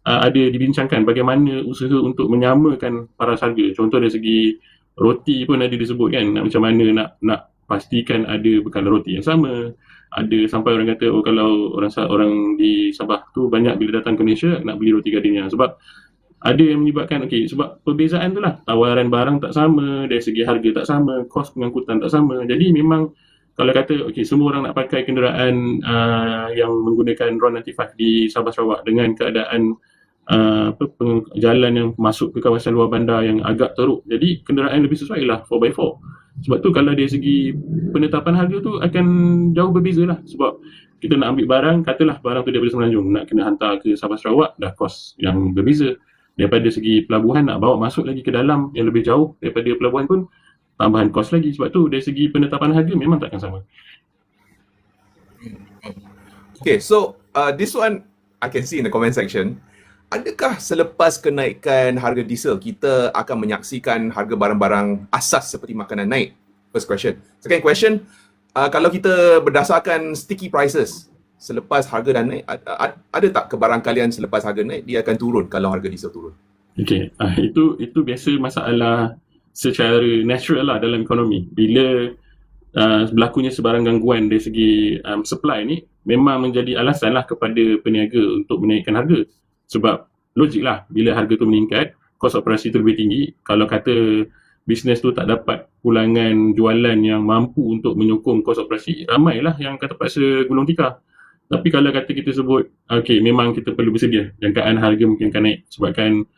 ada dibincangkan bagaimana usaha untuk menyamakan paras harga. Contoh dari segi roti pun ada disebut kan, macam mana nak pastikan ada bekalan roti yang sama. Ada sampai orang kata kalau orang di Sabah tu banyak bila datang ke Malaysia nak beli roti Gardenia, sebab ada yang menyebabkan sebab perbezaan tu lah, tawaran barang tak sama, dari segi harga tak sama, kos pengangkutan tak sama. Jadi memang kalau kata semua orang nak pakai kenderaan yang menggunakan RON95 di Sabah Sarawak dengan keadaan jalan yang masuk ke kawasan luar bandar yang agak teruk, jadi kenderaan lebih sesuai lah 4x4. Sebab tu kalau dari segi penetapan harga tu akan jauh berbeza lah. Sebab kita nak ambil barang, katalah barang tu daripada Semenanjung nak kena hantar ke Sabah Sarawak, dah kos yang berbeza. Daripada segi pelabuhan nak bawa masuk lagi ke dalam yang lebih jauh daripada pelabuhan pun tambahan kos lagi. Sebab tu dari segi penetapan harga memang takkan sama. Okay, so this one I can see in the comment section. Adakah selepas kenaikan harga diesel kita akan menyaksikan harga barang-barang asas seperti makanan naik? First question. Second question, kalau kita berdasarkan sticky prices, selepas harga dah naik, ada tak kebarangkalian selepas harga naik dia akan turun kalau harga diesel turun? Okay, itu biasa masalah secara natural lah dalam ekonomi. Bila berlakunya sebarang gangguan dari segi supply ni, memang menjadi alasan lah kepada peniaga untuk menaikkan harga. Sebab logik lah, bila harga tu meningkat, kos operasi tu lebih tinggi. Kalau kata bisnes tu tak dapat pulangan jualan yang mampu untuk menyokong kos operasi, ramailah yang akan terpaksa gulung tikar. Tapi kalau kata kita sebut, memang kita perlu bersedia, jangkaan harga mungkin akan naik sebabkan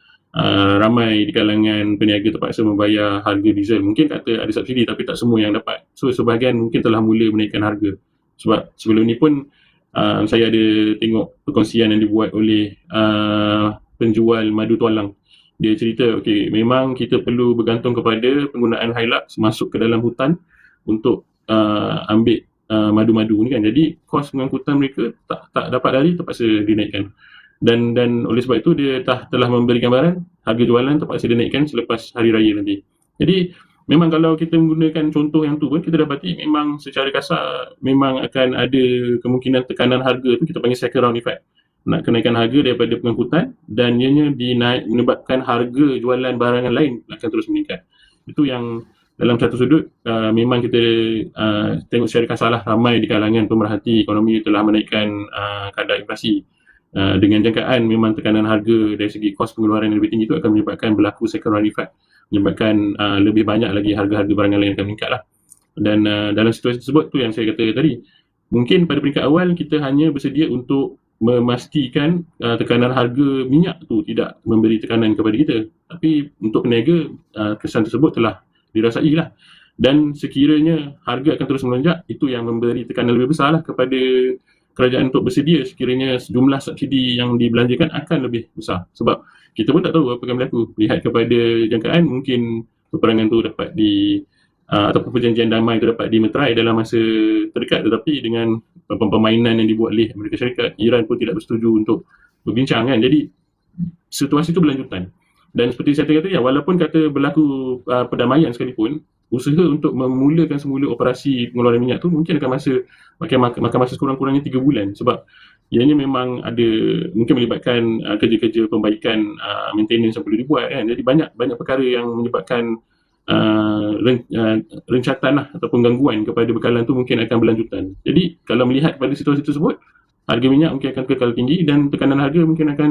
ramai di kalangan peniaga terpaksa membayar harga diesel. Mungkin kata ada subsidi tapi tak semua yang dapat. So sebahagian mungkin telah mula menaikkan harga. Sebab sebelum ni pun saya ada tengok perkongsian yang dibuat oleh penjual madu tualang. Dia cerita, memang kita perlu bergantung kepada penggunaan Hilux masuk ke dalam hutan untuk ambil madu-madu ni kan. Jadi kos pengangkutan mereka tak dapat lari, terpaksa dinaikkan. Dan oleh sebab itu dia telah memberi gambaran harga jualan terpaksa dinaikkan selepas hari raya nanti. Jadi memang kalau kita menggunakan contoh yang tu pun, kita dapati memang secara kasar memang akan ada kemungkinan tekanan harga tu kita panggil second round effect. Nak kenaikan harga daripada pengangkutan dan ianya menyebabkan harga jualan barangan lain akan terus meningkat. Itu yang dalam satu sudut memang kita tengok secara kasar lah, ramai di kalangan pemerhati ekonomi telah menaikkan kadar inflasi. Dengan jangkaan memang tekanan harga dari segi kos pengeluaran yang lebih tinggi itu akan menyebabkan berlaku second round effect, menyebabkan lebih banyak lagi harga-harga barangan lain akan meningkat lah. Dan dalam situasi tersebut tu yang saya kata tadi, mungkin pada peringkat awal kita hanya bersedia untuk memastikan tekanan harga minyak tu tidak memberi tekanan kepada kita. Tapi untuk peniaga kesan tersebut telah dirasai lah. Dan sekiranya harga akan terus melonjak, itu yang memberi tekanan lebih besar lah kepada kerajaan untuk bersedia sekiranya jumlah subsidi yang dibelanjakan akan lebih besar. Sebab kita pun tak tahu apa akan berlaku. Lihat kepada jangkaan, mungkin peperangan tu dapat ataupun perjanjian damai itu dapat dimeterai dalam masa terdekat, tetapi dengan permainan yang dibuat oleh Amerika Syarikat, Iran pun tidak bersetuju untuk berbincang kan. Jadi situasi itu berlanjutan. Dan seperti saya kata, ya, walaupun kata berlaku perdamaian sekalipun, usaha untuk memulakan semula operasi pengeluaran minyak tu mungkin akan makan masa sekurang-kurangnya 3 bulan, sebab ianya memang ada, mungkin melibatkan kerja-kerja pembaikan, maintenance yang perlu dibuat kan. Jadi banyak perkara yang menyebabkan rencatan lah, ataupun gangguan kepada bekalan tu mungkin akan berlanjutan. Jadi kalau melihat pada situasi tersebut, harga minyak mungkin akan kekal tinggi dan tekanan harga mungkin akan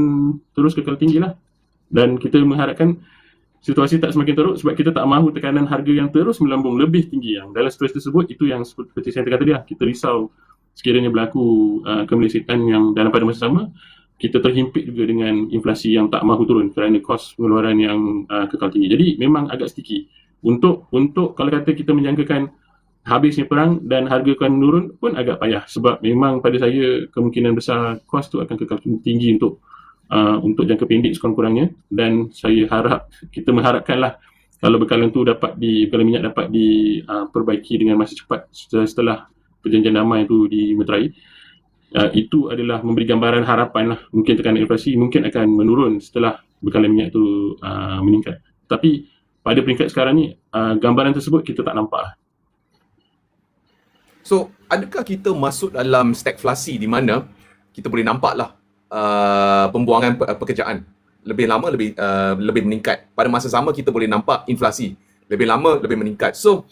terus kekal tinggi lah. Dan kita mengharapkan situasi tak semakin teruk, sebab kita tak mahu tekanan harga yang terus melambung lebih tinggi. Yang dalam situasi tersebut, itu yang seperti saya kata tadi lah, kita risau sekiranya berlaku kemelesetan yang dalam pada masa sama, kita terhimpit juga dengan inflasi yang tak mahu turun kerana kos pengeluaran yang kekal tinggi. Jadi memang agak sticky. Untuk kalau kata kita menjangkakan habisnya perang dan harga akan menurun pun agak payah, sebab memang pada saya kemungkinan besar kos tu akan kekal tinggi untuk jangka pendek sekurang-kurangnya. Dan saya harap, kita mengharapkanlah kalau bekalan tu bekalan minyak dapat diperbaiki dengan masa cepat setelah perjanjian damai itu dimeterai. Itu adalah memberi gambaran harapan lah. Mungkin tekanan inflasi mungkin akan menurun setelah bekalan minyak itu meningkat. Tapi pada peringkat sekarang ni, gambaran tersebut kita tak nampak. So, adakah kita masuk dalam stagflasi di mana kita boleh nampak lah pembuangan pekerjaan lebih lama lebih meningkat. Pada masa sama kita boleh nampak inflasi lebih lama lebih meningkat. So,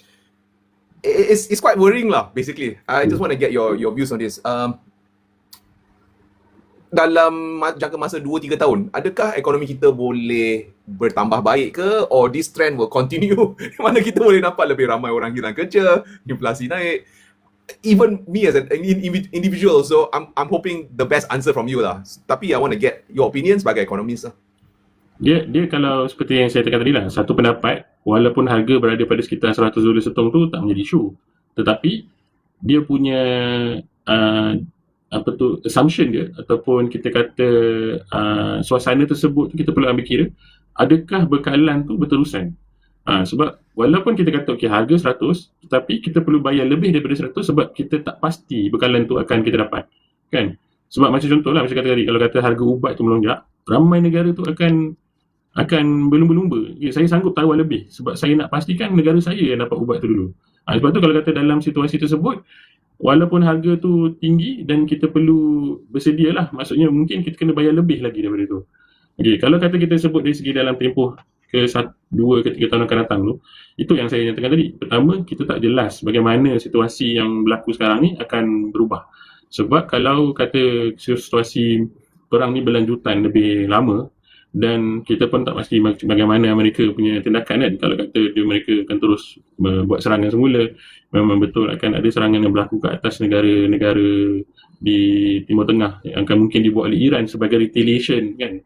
it's quite worrying lah basically. I just want to get your views on this. Dalam jangka masa 2-3 tahun, adakah ekonomi kita boleh bertambah baik ke, or this trend will continue di mana kita boleh nampak lebih ramai orang hilang kerja, inflasi naik? Even me as an individual, so I'm hoping the best answer from you lah. Tapi I want to get your opinion sebagai ekonomis lah. Dia kalau seperti yang saya katakan tadi lah, satu pendapat, walaupun harga berada pada sekitar $100 setong tu tak menjadi isu, tetapi dia punya assumption dia, ataupun kita kata suasana tersebut tu kita perlu ambil kira, adakah bekalan tu berterusan. Sebab walaupun kita kata okey, harga 100, tetapi kita perlu bayar lebih daripada 100 sebab kita tak pasti bekalan tu akan kita dapat kan. Sebab macam contohlah, macam kata tadi, kalau kata harga ubat tu melonjak, ramai negara tu akan berlumba-lumba. Saya sanggup tawar lebih sebab saya nak pastikan negara saya yang dapat ubat tu dulu. Sebab tu kalau kata dalam situasi tersebut, walaupun harga tu tinggi dan kita perlu bersedia lah, maksudnya mungkin kita kena bayar lebih lagi daripada tu. Okay, kalau kata kita sebut dari segi dalam tempoh ke 2 ke 3 tahun akan datang tu, itu yang saya nyatakan tadi. Pertama, kita tak jelas bagaimana situasi yang berlaku sekarang ni akan berubah. Sebab kalau kata situasi perang ni berlanjutan lebih lama, dan kita pun tak pasti bagaimana Amerika punya tindakan kan. Kalau kata mereka akan terus buat serangan semula, memang betul akan ada serangan yang berlaku ke atas negara-negara di Timur Tengah yang akan mungkin dibuat oleh Iran sebagai retaliation kan,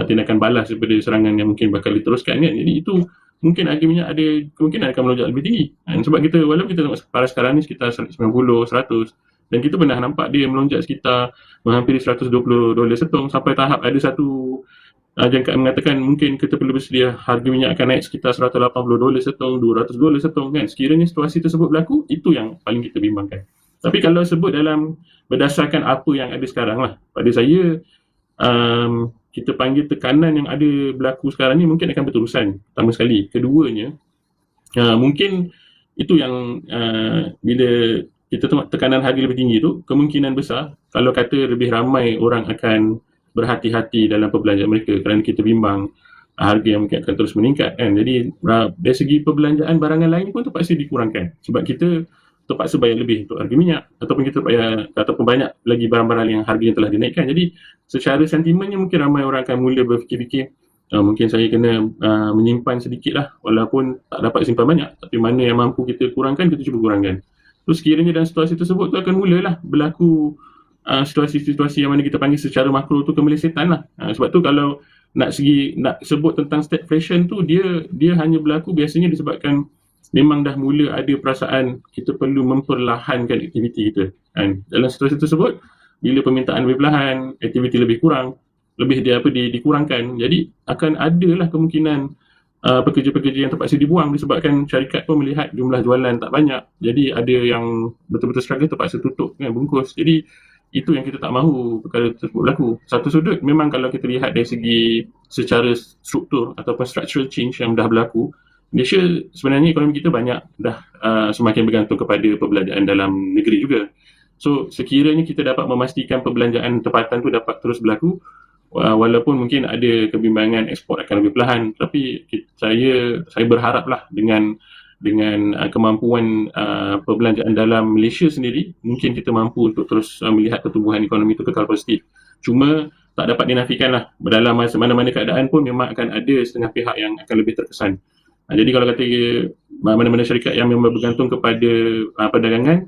tindakan balas daripada serangan yang mungkin bakal diteruskan kan. Jadi itu mungkin harganya ada kemungkinan akan melonjak lebih tinggi kan? Sebab kita, walaupun kita tengok paras sekarang ni sekitar 90, 100, dan kita pernah nampak dia melonjak sekitar menghampiri $120 setong, sampai tahap ada satu jangkaan mengatakan mungkin kita perlu bersedia harga minyak akan naik sekitar $180 setong, $200 setong kan. Sekiranya situasi tersebut berlaku, itu yang paling kita bimbangkan. Tapi kalau sebut dalam berdasarkan apa yang ada sekarang lah, pada saya kita panggil tekanan yang ada berlaku sekarang ni mungkin akan berterusan, pertama sekali. Keduanya, mungkin itu yang bila kita tengok tekanan harga lebih tinggi tu, kemungkinan besar kalau kata lebih ramai orang akan berhati-hati dalam perbelanjaan mereka kerana kita bimbang harga yang mungkin akan terus meningkat kan. Jadi dari segi perbelanjaan barangan lain pun terpaksa dikurangkan sebab kita terpaksa bayar lebih untuk harga minyak, ataupun kita bayar, ataupun banyak lagi barang-barang yang harganya telah dinaikkan. Jadi secara sentimennya mungkin ramai orang akan mula berfikir-fikir mungkin saya kena menyimpan sedikit lah, walaupun tak dapat simpan banyak, tapi mana yang mampu kita kurangkan, kita cuba kurangkan. Terus sekiranya dalam situasi tersebut tu akan mulalah berlaku situasi-situasi yang mana kita panggil secara makro tu kemelesetan lah. Sebab tu kalau nak sebut tentang stagflation tu, dia hanya berlaku biasanya disebabkan memang dah mula ada perasaan kita perlu memperlahankan aktiviti kita kan. Dalam situasi tersebut, bila permintaan lebih perlahan, aktiviti lebih kurang, lebih dikurangkan. Jadi akan adalah kemungkinan pekerja-pekerja yang terpaksa dibuang disebabkan syarikat pun melihat jumlah jualan tak banyak. Jadi ada yang betul-betul struggle terpaksa tutup kan, bungkus. Jadi itu yang kita tak mahu perkara tersebut berlaku. Satu sudut memang kalau kita lihat dari segi secara struktur ataupun structural change yang dah berlaku, Malaysia sebenarnya ekonomi kita banyak dah semakin bergantung kepada perbelanjaan dalam negeri juga. So sekiranya kita dapat memastikan perbelanjaan tempatan tu dapat terus berlaku, walaupun mungkin ada kebimbangan ekspor akan lebih perlahan, tapi saya berharaplah dengan kemampuan perbelanjaan dalam Malaysia sendiri, mungkin kita mampu untuk terus melihat pertumbuhan ekonomi itu kekal positif. Cuma tak dapat dinafikan lah, dalam mana-mana keadaan pun memang akan ada setengah pihak yang akan lebih terkesan. Jadi kalau kata mana-mana syarikat yang memang bergantung kepada perdagangan,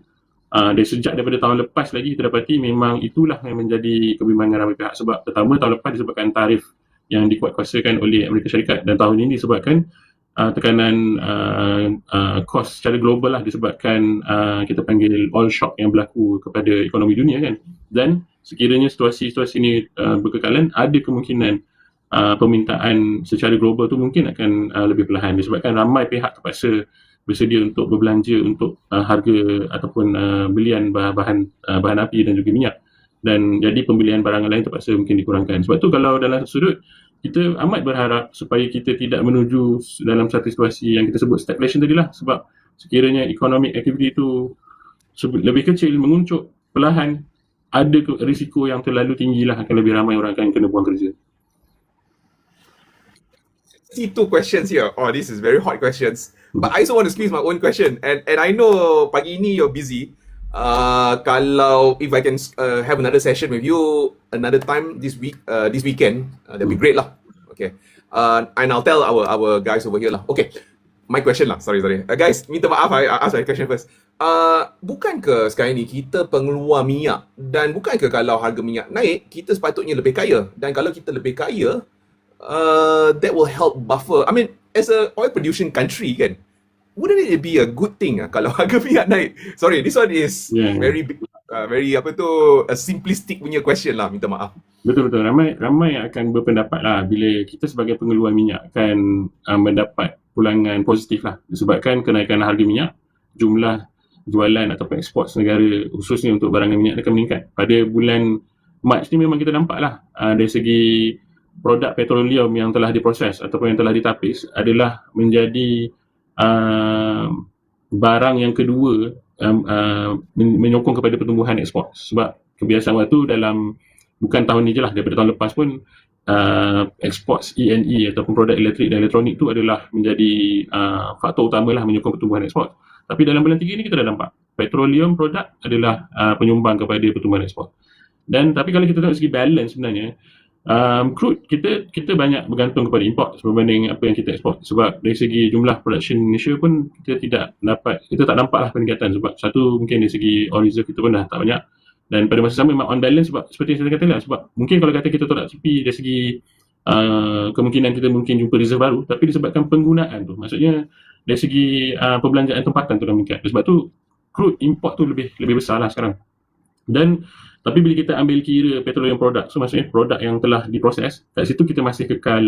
dari sejak daripada tahun lepas lagi kita dapati memang itulah yang menjadi kebimbangan ramai pihak. Sebab pertama tahun lepas disebabkan tarif yang dikuatkuasakan oleh Amerika Syarikat, dan tahun ini disebabkan tekanan kos secara global lah, disebabkan kita panggil oil shock yang berlaku kepada ekonomi dunia kan. Dan sekiranya situasi ini berkekalan, ada kemungkinan permintaan secara global tu mungkin akan lebih perlahan disebabkan ramai pihak terpaksa bersedia untuk berbelanja untuk harga ataupun belian bahan api dan juga minyak, dan jadi pembelian barang lain terpaksa mungkin dikurangkan. Sebab tu kalau dalam sudut kita amat berharap supaya kita tidak menuju dalam satu situasi yang kita sebut stagflation tadilah, sebab sekiranya economic activity itu lebih kecil, menguncuk perlahan, ada risiko yang terlalu tinggilah akan lebih ramai orang akan kena buang kerja. See two questions here. Oh, this is very hot questions. But I also want to squeeze my own question. And I know pagi ini you're busy. Kalau if I can have another session with you another time this weekend, that'd be great lah. Okay. And I'll tell our guys over here lah. Okay. My question lah. Sorry. Guys, minta maaf. I ask my question first. Bukan ke sekarang ni kita pengeluar minyak, dan bukan ke kalau harga minyak naik kita sepatutnya lebih kaya, dan kalau kita lebih kaya, that will help buffer. I mean, as a oil producing country kan, wouldn't it be a good thing kalau harga minyak naik? Sorry, this one is very a simplistic punya question lah, minta maaf. Betul. Ramai akan berpendapat lah bila kita sebagai pengeluar minyak akan mendapat pulangan positif lah disebabkan kenaikan harga minyak, jumlah jualan ataupun ekspor negara khususnya untuk barangan minyak akan meningkat. Pada bulan Mac ni memang kita nampak lah dari segi produk petroleum yang telah diproses ataupun yang telah ditapis adalah menjadi barang yang kedua menyokong kepada pertumbuhan ekspor. Sebab kebiasaan waktu dalam bukan tahun ni je lah, daripada tahun lepas pun ekspor E&E ataupun produk elektrik dan elektronik tu adalah menjadi faktor utama lah menyokong pertumbuhan ekspor. Tapi dalam bulan 3 ni kita dah nampak petroleum produk adalah penyumbang kepada pertumbuhan ekspor. Dan tapi kalau kita tengok segi balance sebenarnya, crude kita banyak bergantung kepada import berbanding apa yang kita ekspor. Sebab dari segi jumlah production Malaysia pun kita tak nampak lah peningkatan. Sebab satu mungkin dari segi oil reserve kita pun dah tak banyak, dan pada masa sama memang on balance sebab seperti yang saya kata lah, sebab mungkin kalau kata kita tolak CP dari segi kemungkinan kita mungkin jumpa reserve baru, tapi disebabkan penggunaan tu, maksudnya dari segi perbelanjaan tempatan tu dah meningkat. Sebab tu crude import tu lebih besar lah sekarang. Dan tapi bila kita ambil kira petroleum product, so maksudnya produk yang telah diproses, kat situ kita masih kekal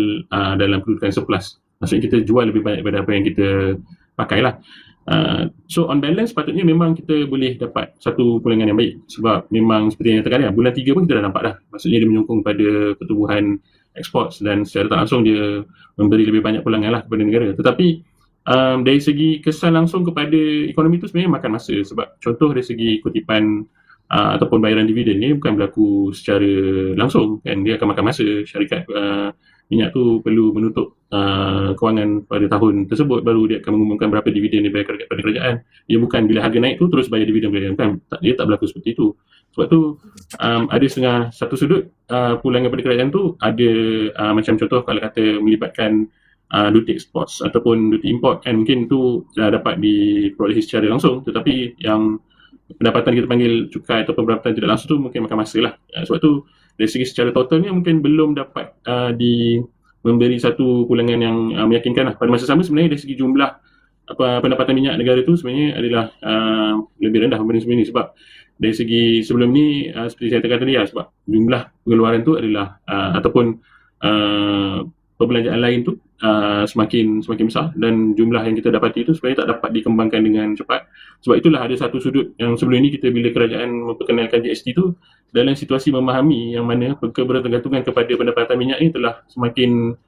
dalam kedudukan surplus. Maksudnya kita jual lebih banyak daripada apa yang kita pakai lah. So on balance patutnya memang kita boleh dapat satu pulangan yang baik. Sebab memang seperti yang katakan, bulan 3 pun kita dah nampak dah. Maksudnya dia menyokong pada pertumbuhan ekspor, dan secara tak langsung dia memberi lebih banyak pulangan lah kepada negara. Tetapi dari segi kesan langsung kepada ekonomi itu sebenarnya makan masa. Sebab contoh dari segi kutipan ataupun bayaran dividen ni bukan berlaku secara langsung kan, dia akan makan masa. Syarikat minyak tu perlu menutup kewangan pada tahun tersebut, baru dia akan mengumumkan berapa dividen dia bayar kepada kerajaan. Dia bukan bila harga naik tu terus bayar dividen kan, dia tak berlaku seperti itu. Sebab tu ada satu sudut pulangan kepada kerajaan tu ada macam contoh kalau kata melibatkan duty ekspor ataupun duty import kan, mungkin tu dapat diperolehi secara langsung. Tetapi yang pendapatan kita panggil cukai atau pendapatan tidak langsung tu mungkin makan masa lah. Sebab tu dari segi secara totalnya mungkin belum dapat memberi satu pulangan yang meyakinkan lah. Pada masa sama sebenarnya dari segi jumlah pendapatan minyak negara tu sebenarnya adalah lebih rendah berbanding sebelum ni. Sebab dari segi sebelum ni seperti saya katakan tadi lah, sebab jumlah pengeluaran tu adalah ataupun perbelanjaan lain tu semakin besar, dan jumlah yang kita dapati itu sebenarnya tak dapat dikembangkan dengan cepat. Sebab itulah ada satu sudut yang sebelum ni kita, bila kerajaan memperkenalkan GST tu, dalam situasi memahami yang mana kebergantungan kepada pendapatan minyak ni telah semakin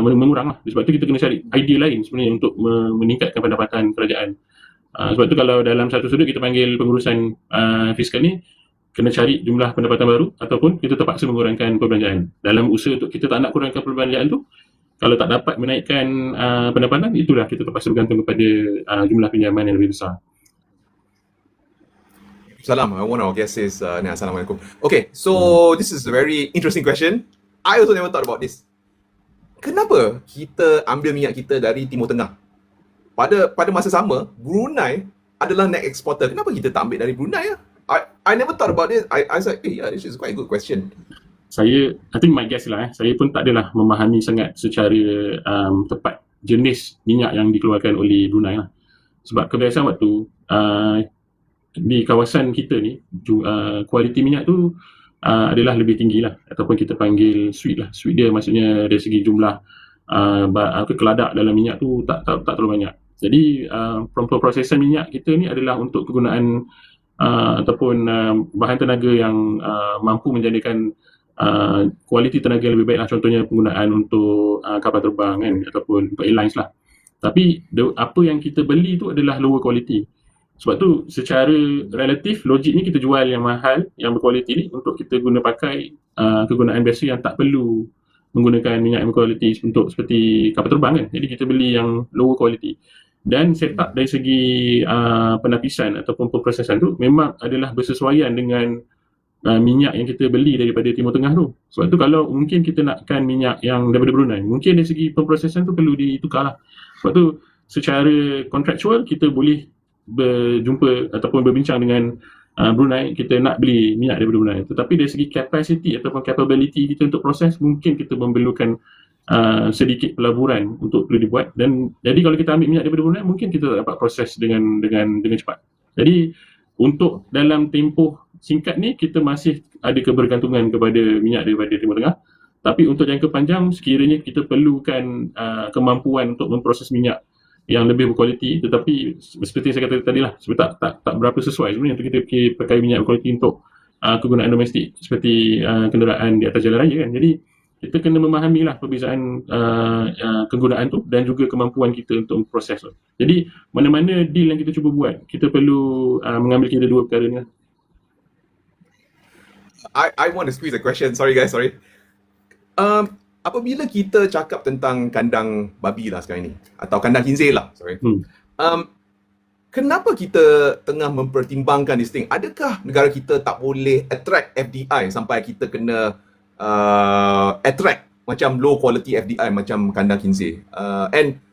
mengurang lah. Sebab tu kita kena cari idea lain sebenarnya untuk meningkatkan pendapatan kerajaan. Sebab tu kalau dalam satu sudut kita panggil pengurusan fiskal ni, kena cari jumlah pendapatan baru ataupun kita terpaksa mengurangkan perbelanjaan. Dalam usaha untuk kita tak nak kurangkan perbelanjaan tu, kalau tak dapat menaikkan pendapatan, itulah kita terpaksa bergantung kepada jumlah pinjaman yang lebih besar. Salam. One of our guests says, Assalamualaikum. Okay, so this is a very interesting question. I also never thought about this. Kenapa kita ambil minyak kita dari Timur Tengah? Pada masa sama, Brunei adalah net exporter. Kenapa kita tak ambil dari Brunei ya? I never thought about this. I was like, yeah, this is quite a good question. I think my guess lah, saya pun tak adalah memahami sangat secara tepat jenis minyak yang dikeluarkan oleh Brunei lah. Sebab kebiasaan waktu di kawasan kita ni, kualiti minyak tu adalah lebih tinggi lah, ataupun kita panggil sweet lah. Sweet dia maksudnya dari segi jumlah keladak dalam minyak tu tak terlalu banyak. Jadi prosesan minyak kita ni adalah untuk kegunaan ataupun bahan tenaga yang mampu menjadikan kualiti tenaga yang lebih baik lah. Contohnya penggunaan untuk kapal terbang kan, ataupun untuk airlines lah. Tapi apa yang kita beli tu adalah lower quality. Sebab tu secara relatif logiknya kita jual yang mahal, yang berkualiti ni untuk kita guna pakai kegunaan biasa yang tak perlu menggunakan minyak yang berkualiti untuk seperti kapal terbang kan. Jadi kita beli yang lower quality. Dan setup dari segi penapisan ataupun pemprosesan tu memang adalah bersesuaian dengan minyak yang kita beli daripada Timur Tengah tu. Sebab tu kalau mungkin kita nakkan minyak yang daripada Brunei, mungkin dari segi pemprosesan tu perlu ditukar lah. Sebab tu secara kontraktual kita boleh berjumpa ataupun berbincang dengan Brunei, kita nak beli minyak daripada Brunei. Tetapi dari segi capacity ataupun capability kita untuk proses, mungkin kita memerlukan sedikit pelaburan untuk perlu dibuat. Dan jadi kalau kita ambil minyak daripada Brunei, mungkin kita tak dapat proses dengan cepat. Jadi untuk dalam tempoh singkat ni kita masih ada kebergantungan kepada minyak daripada Timur Tengah. Tapi untuk jangka panjang, sekiranya kita perlukan kemampuan untuk memproses minyak yang lebih berkualiti, tetapi seperti saya kata tadi lah, tak berapa sesuai sebenarnya untuk kita pakai minyak berkualiti untuk kegunaan domestik seperti kenderaan di atas jalan raya kan. Jadi kita kena memahami lah perbezaan kegunaan tu dan juga kemampuan kita untuk memproses tu. Jadi mana-mana deal yang kita cuba buat, kita perlu mengambil kira dua perkara ni lah. I want to squeeze a question. Sorry guys, sorry. Apabila kita cakap tentang kandang babi lah sekarang ni, atau kandang khinzir lah, sorry. Kenapa kita tengah mempertimbangkan this thing? Adakah negara kita tak boleh attract FDI sampai kita kena attract macam low quality FDI macam kandang khinzir? And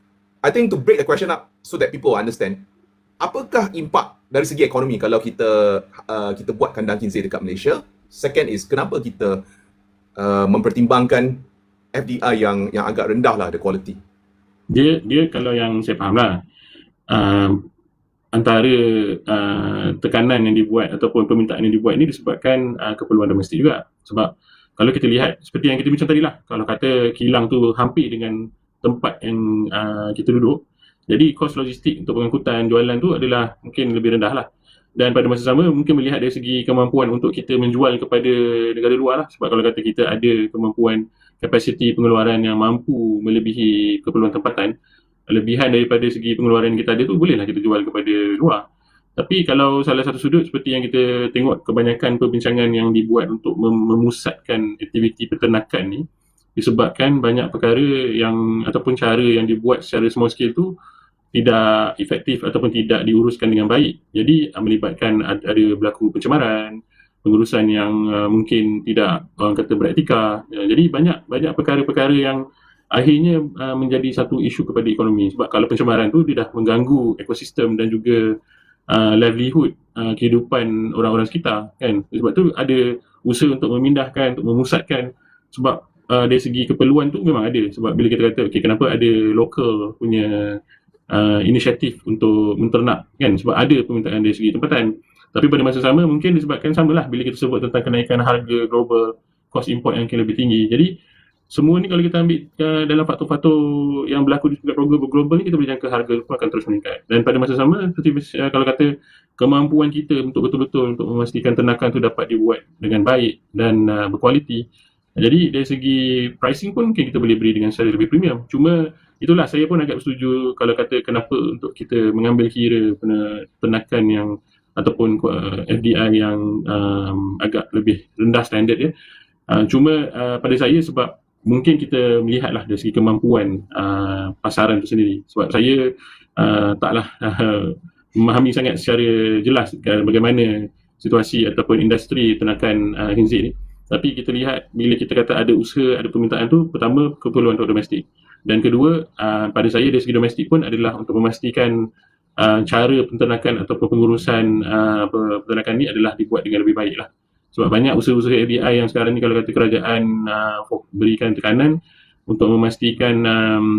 I think to break the question up so that people understand, apakah impak dari segi ekonomi kalau kita buat kandang khinzir dekat Malaysia? Second is, kenapa kita mempertimbangkan FDI yang agak rendah lah, the quality? Dia kalau yang saya faham lah, antara tekanan yang dibuat ataupun permintaan yang dibuat ni disebabkan keperluan domestik juga. Sebab kalau kita lihat seperti yang kita bincang tadi lah, kalau kata kilang tu hampir dengan tempat yang kita duduk, jadi kos logistik untuk pengangkutan jualan tu adalah mungkin lebih rendah lah. Dan pada masa sama mungkin melihat dari segi kemampuan untuk kita menjual kepada negara luar lah. Sebab kalau kata kita ada kemampuan kapasiti pengeluaran yang mampu melebihi keperluan tempatan, lebihan daripada segi pengeluaran yang kita ada tu bolehlah kita jual kepada luar. Tapi kalau salah satu sudut seperti yang kita tengok kebanyakan perbincangan yang dibuat untuk memusatkan aktiviti peternakan ni, disebabkan banyak perkara yang ataupun cara yang dibuat secara small scale tu tidak efektif ataupun tidak diuruskan dengan baik. Jadi melibatkan ada berlaku pencemaran, pengurusan yang mungkin tidak, orang kata, beretika. Jadi banyak perkara-perkara yang akhirnya menjadi satu isu kepada ekonomi. Sebab kalau pencemaran tu dia dah mengganggu ekosistem dan juga livelihood, kehidupan orang-orang sekitar kan. Sebab tu ada usaha untuk memindahkan, untuk memusatkan. Sebab dari segi keperluan tu memang ada. Sebab bila kita kata kenapa ada local punya inisiatif untuk menternak kan, sebab ada permintaan dari segi tempatan. Tapi pada masa sama mungkin disebabkan samalah bila kita sebut tentang kenaikan harga global, kos import yang mungkin lebih tinggi. Jadi semua ni kalau kita ambil dalam faktor-faktor yang berlaku di tingkat global ni, kita boleh jangka harga pun akan terus meningkat. Dan pada masa sama seperti kalau kata kemampuan kita untuk betul-betul untuk memastikan ternakan tu dapat dibuat dengan baik dan berkualiti. Jadi dari segi pricing pun mungkin kita boleh beri dengan secara lebih premium. Cuma itulah saya pun agak bersetuju kalau kata kenapa untuk kita mengambil kira penakan yang ataupun FDI yang agak lebih rendah standard dia. Cuma pada saya sebab mungkin kita melihatlah dari segi kemampuan pasaran itu sendiri. Sebab saya taklah memahami sangat secara jelas bagaimana situasi ataupun industri ternakan khinzir ni. Tapi kita lihat bila kita kata ada usaha, ada permintaan tu, pertama keperluan untuk domestik. Dan kedua, pada saya dari segi domestik pun adalah untuk memastikan cara penternakan ataupun pengurusan peternakan ni adalah dibuat dengan lebih baik lah. Sebab banyak usaha-usaha FDI yang sekarang ni kalau kata kerajaan berikan tekanan untuk memastikan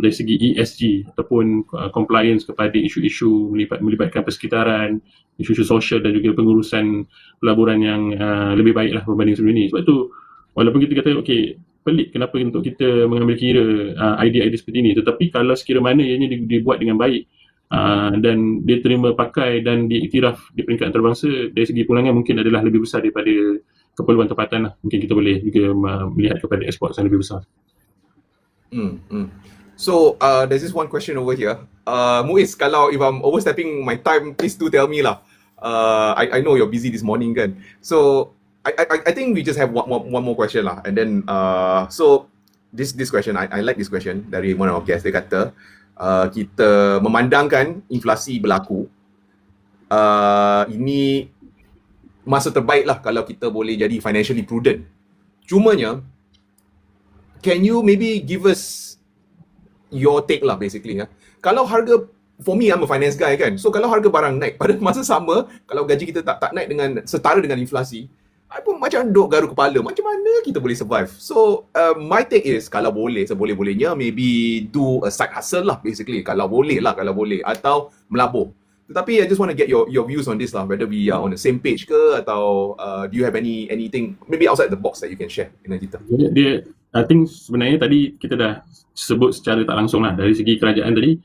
dari segi ESG ataupun compliance kepada isu-isu melibatkan persekitaran, isu-isu sosial dan juga pengurusan pelaburan yang lebih baik lah berbanding sebelum ini. Sebab tu walaupun kita kata okey, pelik kenapa untuk kita mengambil kira idea-idea seperti ini, tetapi kalau sekira mana ianya dibuat dengan baik dan dia terima pakai dan diiktiraf di peringkat antarabangsa, dari segi pulangan mungkin adalah lebih besar daripada keperluan tempatan lah. Mungkin kita boleh juga melihat kepada ekspor yang lebih besar. So there's this one question over here. Muiz, kalau if I'm overstepping my time, please do tell me lah. I know you're busy this morning kan. So I think we just have one more question lah. And then so this question, I like this question dari one of our guests. Dia kata kita memandangkan inflasi berlaku, ini masa terbaik lah kalau kita boleh jadi financially prudent. Cumanya, can you maybe give us your take lah basically ya. Kalau harga, for me I'm a finance guy kan, so kalau harga barang naik pada masa sama, kalau gaji kita tak naik dengan setara dengan inflasi, I pun macam duk garu kepala, macam mana kita boleh survive. So my take is, kalau boleh, seboleh-bolehnya maybe do a side hustle lah basically, kalau boleh, atau melabur. Tetapi I just want to get your views on this lah, whether we are on the same page ke, atau do you have anything maybe outside the box that you can share dengan kita? Dia I think sebenarnya tadi kita dah sebut secara tak langsung lah, dari segi kerajaan tadi,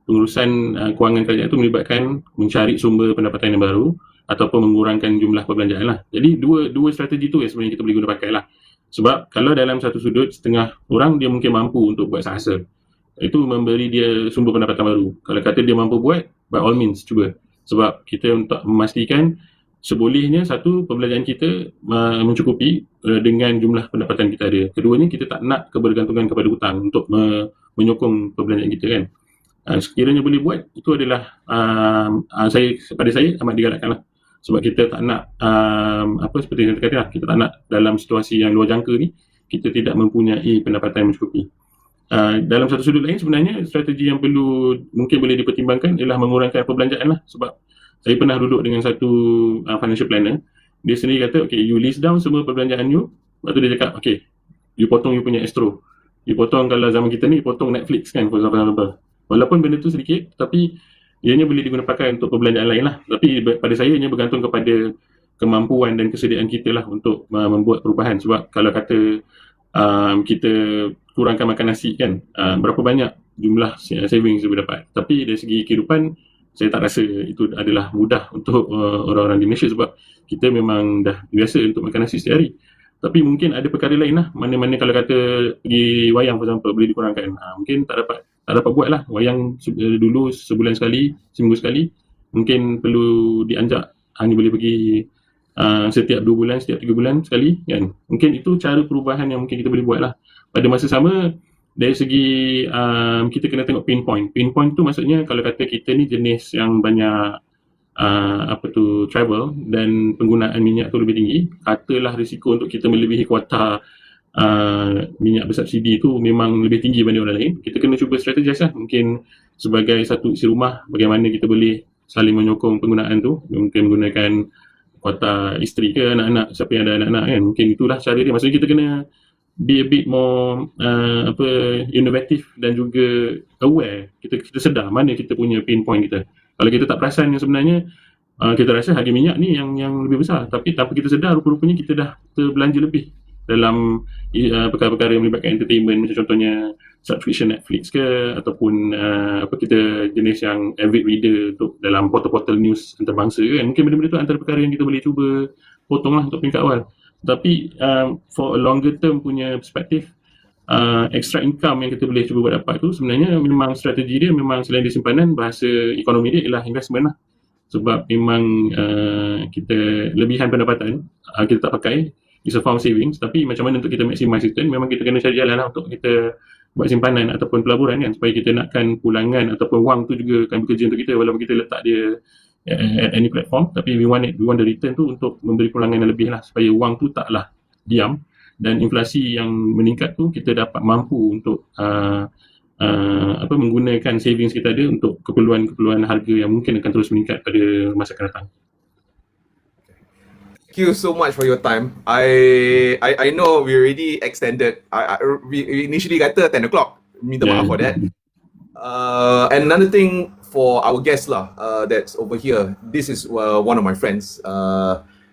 pengurusan kewangan kerajaan itu melibatkan mencari sumber pendapatan yang baru ataupun mengurangkan jumlah perbelanjaan lah. Jadi dua strategi tu yang sebenarnya kita boleh guna pakai lah. Sebab kalau dalam satu sudut setengah orang dia mungkin mampu untuk buat sahasa, itu memberi dia sumber pendapatan baru. Kalau kata dia mampu buat, by all means cuba. Sebab kita untuk memastikan sebolehnya satu, perbelanjaan kita mencukupi dengan jumlah pendapatan kita ada. Keduanya, kita tak nak kebergantungan kepada hutang untuk menyokong perbelanjaan kita kan. Sekiranya boleh buat, itu adalah pada saya amat digalakkan lah. Sebab kita tak nak seperti yang kata, kita tak nak dalam situasi yang luar jangka ni kita tidak mempunyai pendapatan yang mencukupi. Dalam satu sudut lain, sebenarnya strategi yang mungkin boleh dipertimbangkan ialah mengurangkan perbelanjaan lah. Sebab saya pernah duduk dengan satu financial planner. Dia sendiri kata, okay, you list down semua perbelanjaan you. Lepas tu dia cakap, okay, you potong you punya Astro. You potong, kalau zaman kita ni, potong Netflix kan, for example. Walaupun benda tu sedikit, tapi ianya boleh digunakan pakai untuk perbelanjaan lain lah. Tapi pada saya, ianya bergantung kepada kemampuan dan kesediaan kita lah untuk membuat perubahan. Sebab kalau kata kita kurangkan makan nasi kan, berapa banyak jumlah savings yang dapat. Tapi dari segi kehidupan, saya tak rasa itu adalah mudah untuk orang-orang di Malaysia, sebab kita memang dah biasa untuk makan nasi setiap hari. Tapi mungkin ada perkara lain lah, mana-mana kalau kata pergi wayang for example, boleh dikurangkan. Mungkin tak dapat buat lah. Wayang dulu sebulan sekali, seminggu sekali, mungkin perlu dianjak hanya boleh pergi setiap 2 bulan, setiap 3 bulan sekali kan. Mungkin itu cara perubahan yang mungkin kita boleh buat lah. Pada masa sama, dari segi kita kena tengok pain point. Pain point tu maksudnya kalau kata kita ni jenis yang banyak travel dan penggunaan minyak tu lebih tinggi, katalah risiko untuk kita melebihi kuota minyak bersubsidi tu memang lebih tinggi daripada orang lain. Kita kena cuba strategize lah. Mungkin sebagai satu isi rumah, bagaimana kita boleh saling menyokong penggunaan tu. Mungkin menggunakan kuota isteri ke anak-anak, siapa yang ada anak-anak kan. Mungkin itulah cara dia. Maksudnya kita kena be a bit more innovative dan juga aware. Kita sedar mana kita punya pain point kita. Kalau kita tak perasan yang sebenarnya kita rasa harga minyak ni yang lebih besar, tapi tanpa kita sedar rupa-rupanya kita dah terbelanja lebih dalam perkara-perkara yang melibatkan entertainment, macam contohnya subscription Netflix ke, ataupun kita jenis yang avid reader untuk dalam portal-portal news antarabangsa kan. Mungkin benda-benda tu antara perkara yang kita boleh cuba potong lah untuk peringkat awal. Tapi for a longer term punya perspektif, extra income yang kita boleh cuba buat dapat tu sebenarnya memang strategi dia memang selain di simpanan, bahasa ekonomi dia ialah investment lah. Sebab memang kita lebihan pendapatan kita tak pakai, is a form savings, tapi macam mana untuk kita maximize return, memang kita kena cari jalan lah untuk kita buat simpanan ataupun pelaburan kan, supaya kita nakkan pulangan ataupun wang tu juga akan bekerja untuk kita walaupun kita letak dia at any platform, tapi we want the return tu untuk memberi pulangan yang lebih lah, supaya wang tu taklah diam, dan inflasi yang meningkat tu kita dapat mampu untuk menggunakan savings kita ada untuk keperluan-keperluan harga yang mungkin akan terus meningkat pada masa akan datang. Thank you so much for your time. I know we already extended. We initially kata 10 o'clock. Minta maaf for that. And another thing for our guest lah, that's over here. This is one of my friends.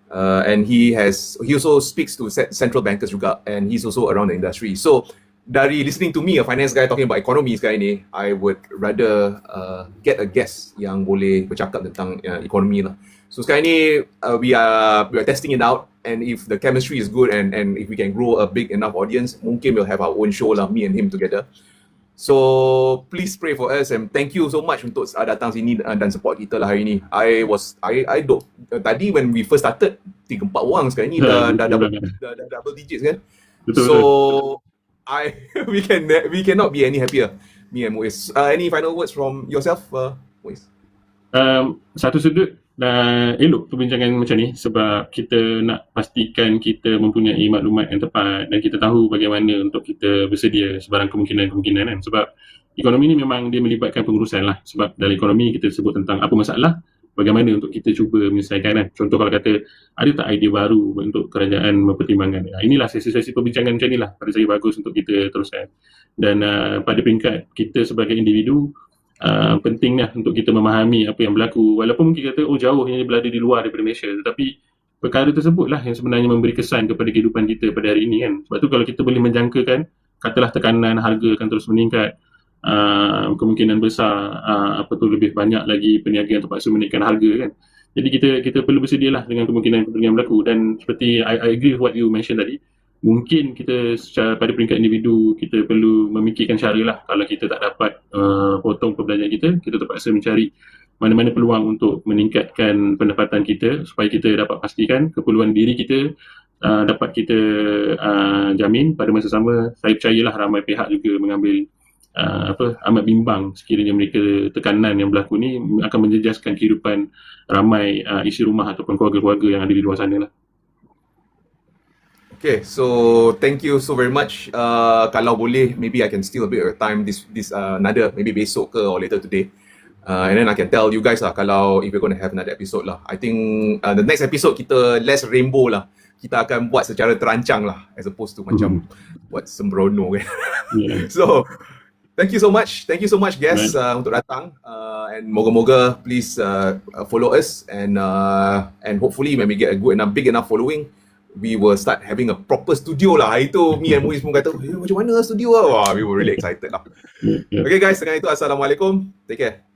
And he also speaks to central bankers juga, and he's also around the industry. So dari listening to me, a finance guy talking about economy sekarang ni, I would rather get a guest yang boleh bercakap tentang ekonomi lah. So sekarang ni we are testing it out, and if the chemistry is good and if we can grow a big enough audience, mungkin we'll have our own show lah, me and him together. So please pray for us, and thank you so much untuk datang sini dan support kita lah hari ni. Tadi when we first started 3-4 orang, sekarang ni dah double digits kan. Betul. So we cannot be any happier, me and Muiz. Any final words from yourself, Muiz? Satu sudut elok perbincangan macam ni sebab kita nak pastikan kita mempunyai maklumat yang tepat dan kita tahu bagaimana untuk kita bersedia sebarang kemungkinan-kemungkinan kan. Sebab ekonomi ni memang dia melibatkan pengurusan lah. Sebab dalam ekonomi kita sebut tentang apa masalah, bagaimana untuk kita cuba menyelesaikan kan. Contoh kalau kata ada tak idea baru untuk kerajaan mempertimbangkan. Inilah sesi-sesi perbincangan macam ni lah pada saya bagus untuk kita teruskan. Dan pada peringkat kita sebagai individu, pentingnya untuk kita memahami apa yang berlaku, walaupun mungkin kata jauh yang berada di luar daripada Malaysia, tetapi perkara tersebutlah yang sebenarnya memberi kesan kepada kehidupan kita pada hari ini kan. Sebab tu kalau kita boleh menjangkakan katalah tekanan harga akan terus meningkat, kemungkinan besar lebih banyak lagi peniaga yang terpaksa menaikkan harga kan. Jadi kita perlu bersedialah dengan kemungkinan-kemungkinan yang berlaku. Dan seperti I agree with what you mentioned tadi, mungkin kita secara pada peringkat individu kita perlu memikirkan cara lah. Kalau kita tak dapat potong perbelanjaan kita terpaksa mencari mana-mana peluang untuk meningkatkan pendapatan kita supaya kita dapat pastikan keperluan diri kita dapat kita jamin. Pada masa sama, saya percayalah ramai pihak juga mengambil amat bimbang sekiranya mereka tekanan yang berlaku ni akan menjejaskan kehidupan ramai isi rumah ataupun keluarga-keluarga yang ada di luar sana lah. Okay, so thank you so very much. Kalau boleh, maybe I can steal a bit of time this another, maybe besok ke or later today. And then I can tell you guys lah kalau if we're going to have another episode lah. I think the next episode kita less rainbow lah. Kita akan buat secara terancang lah as opposed to macam buat sembrono kan. Yeah. So thank you so much guys untuk datang, and moga-moga please follow us, and hopefully when we get a good enough big enough following, we will start having a proper studio lah. Itu me and Muiz pun kata, macam mana studio lah. Wah, we were really excited lah. Okay guys, dengan itu assalamualaikum. Take care.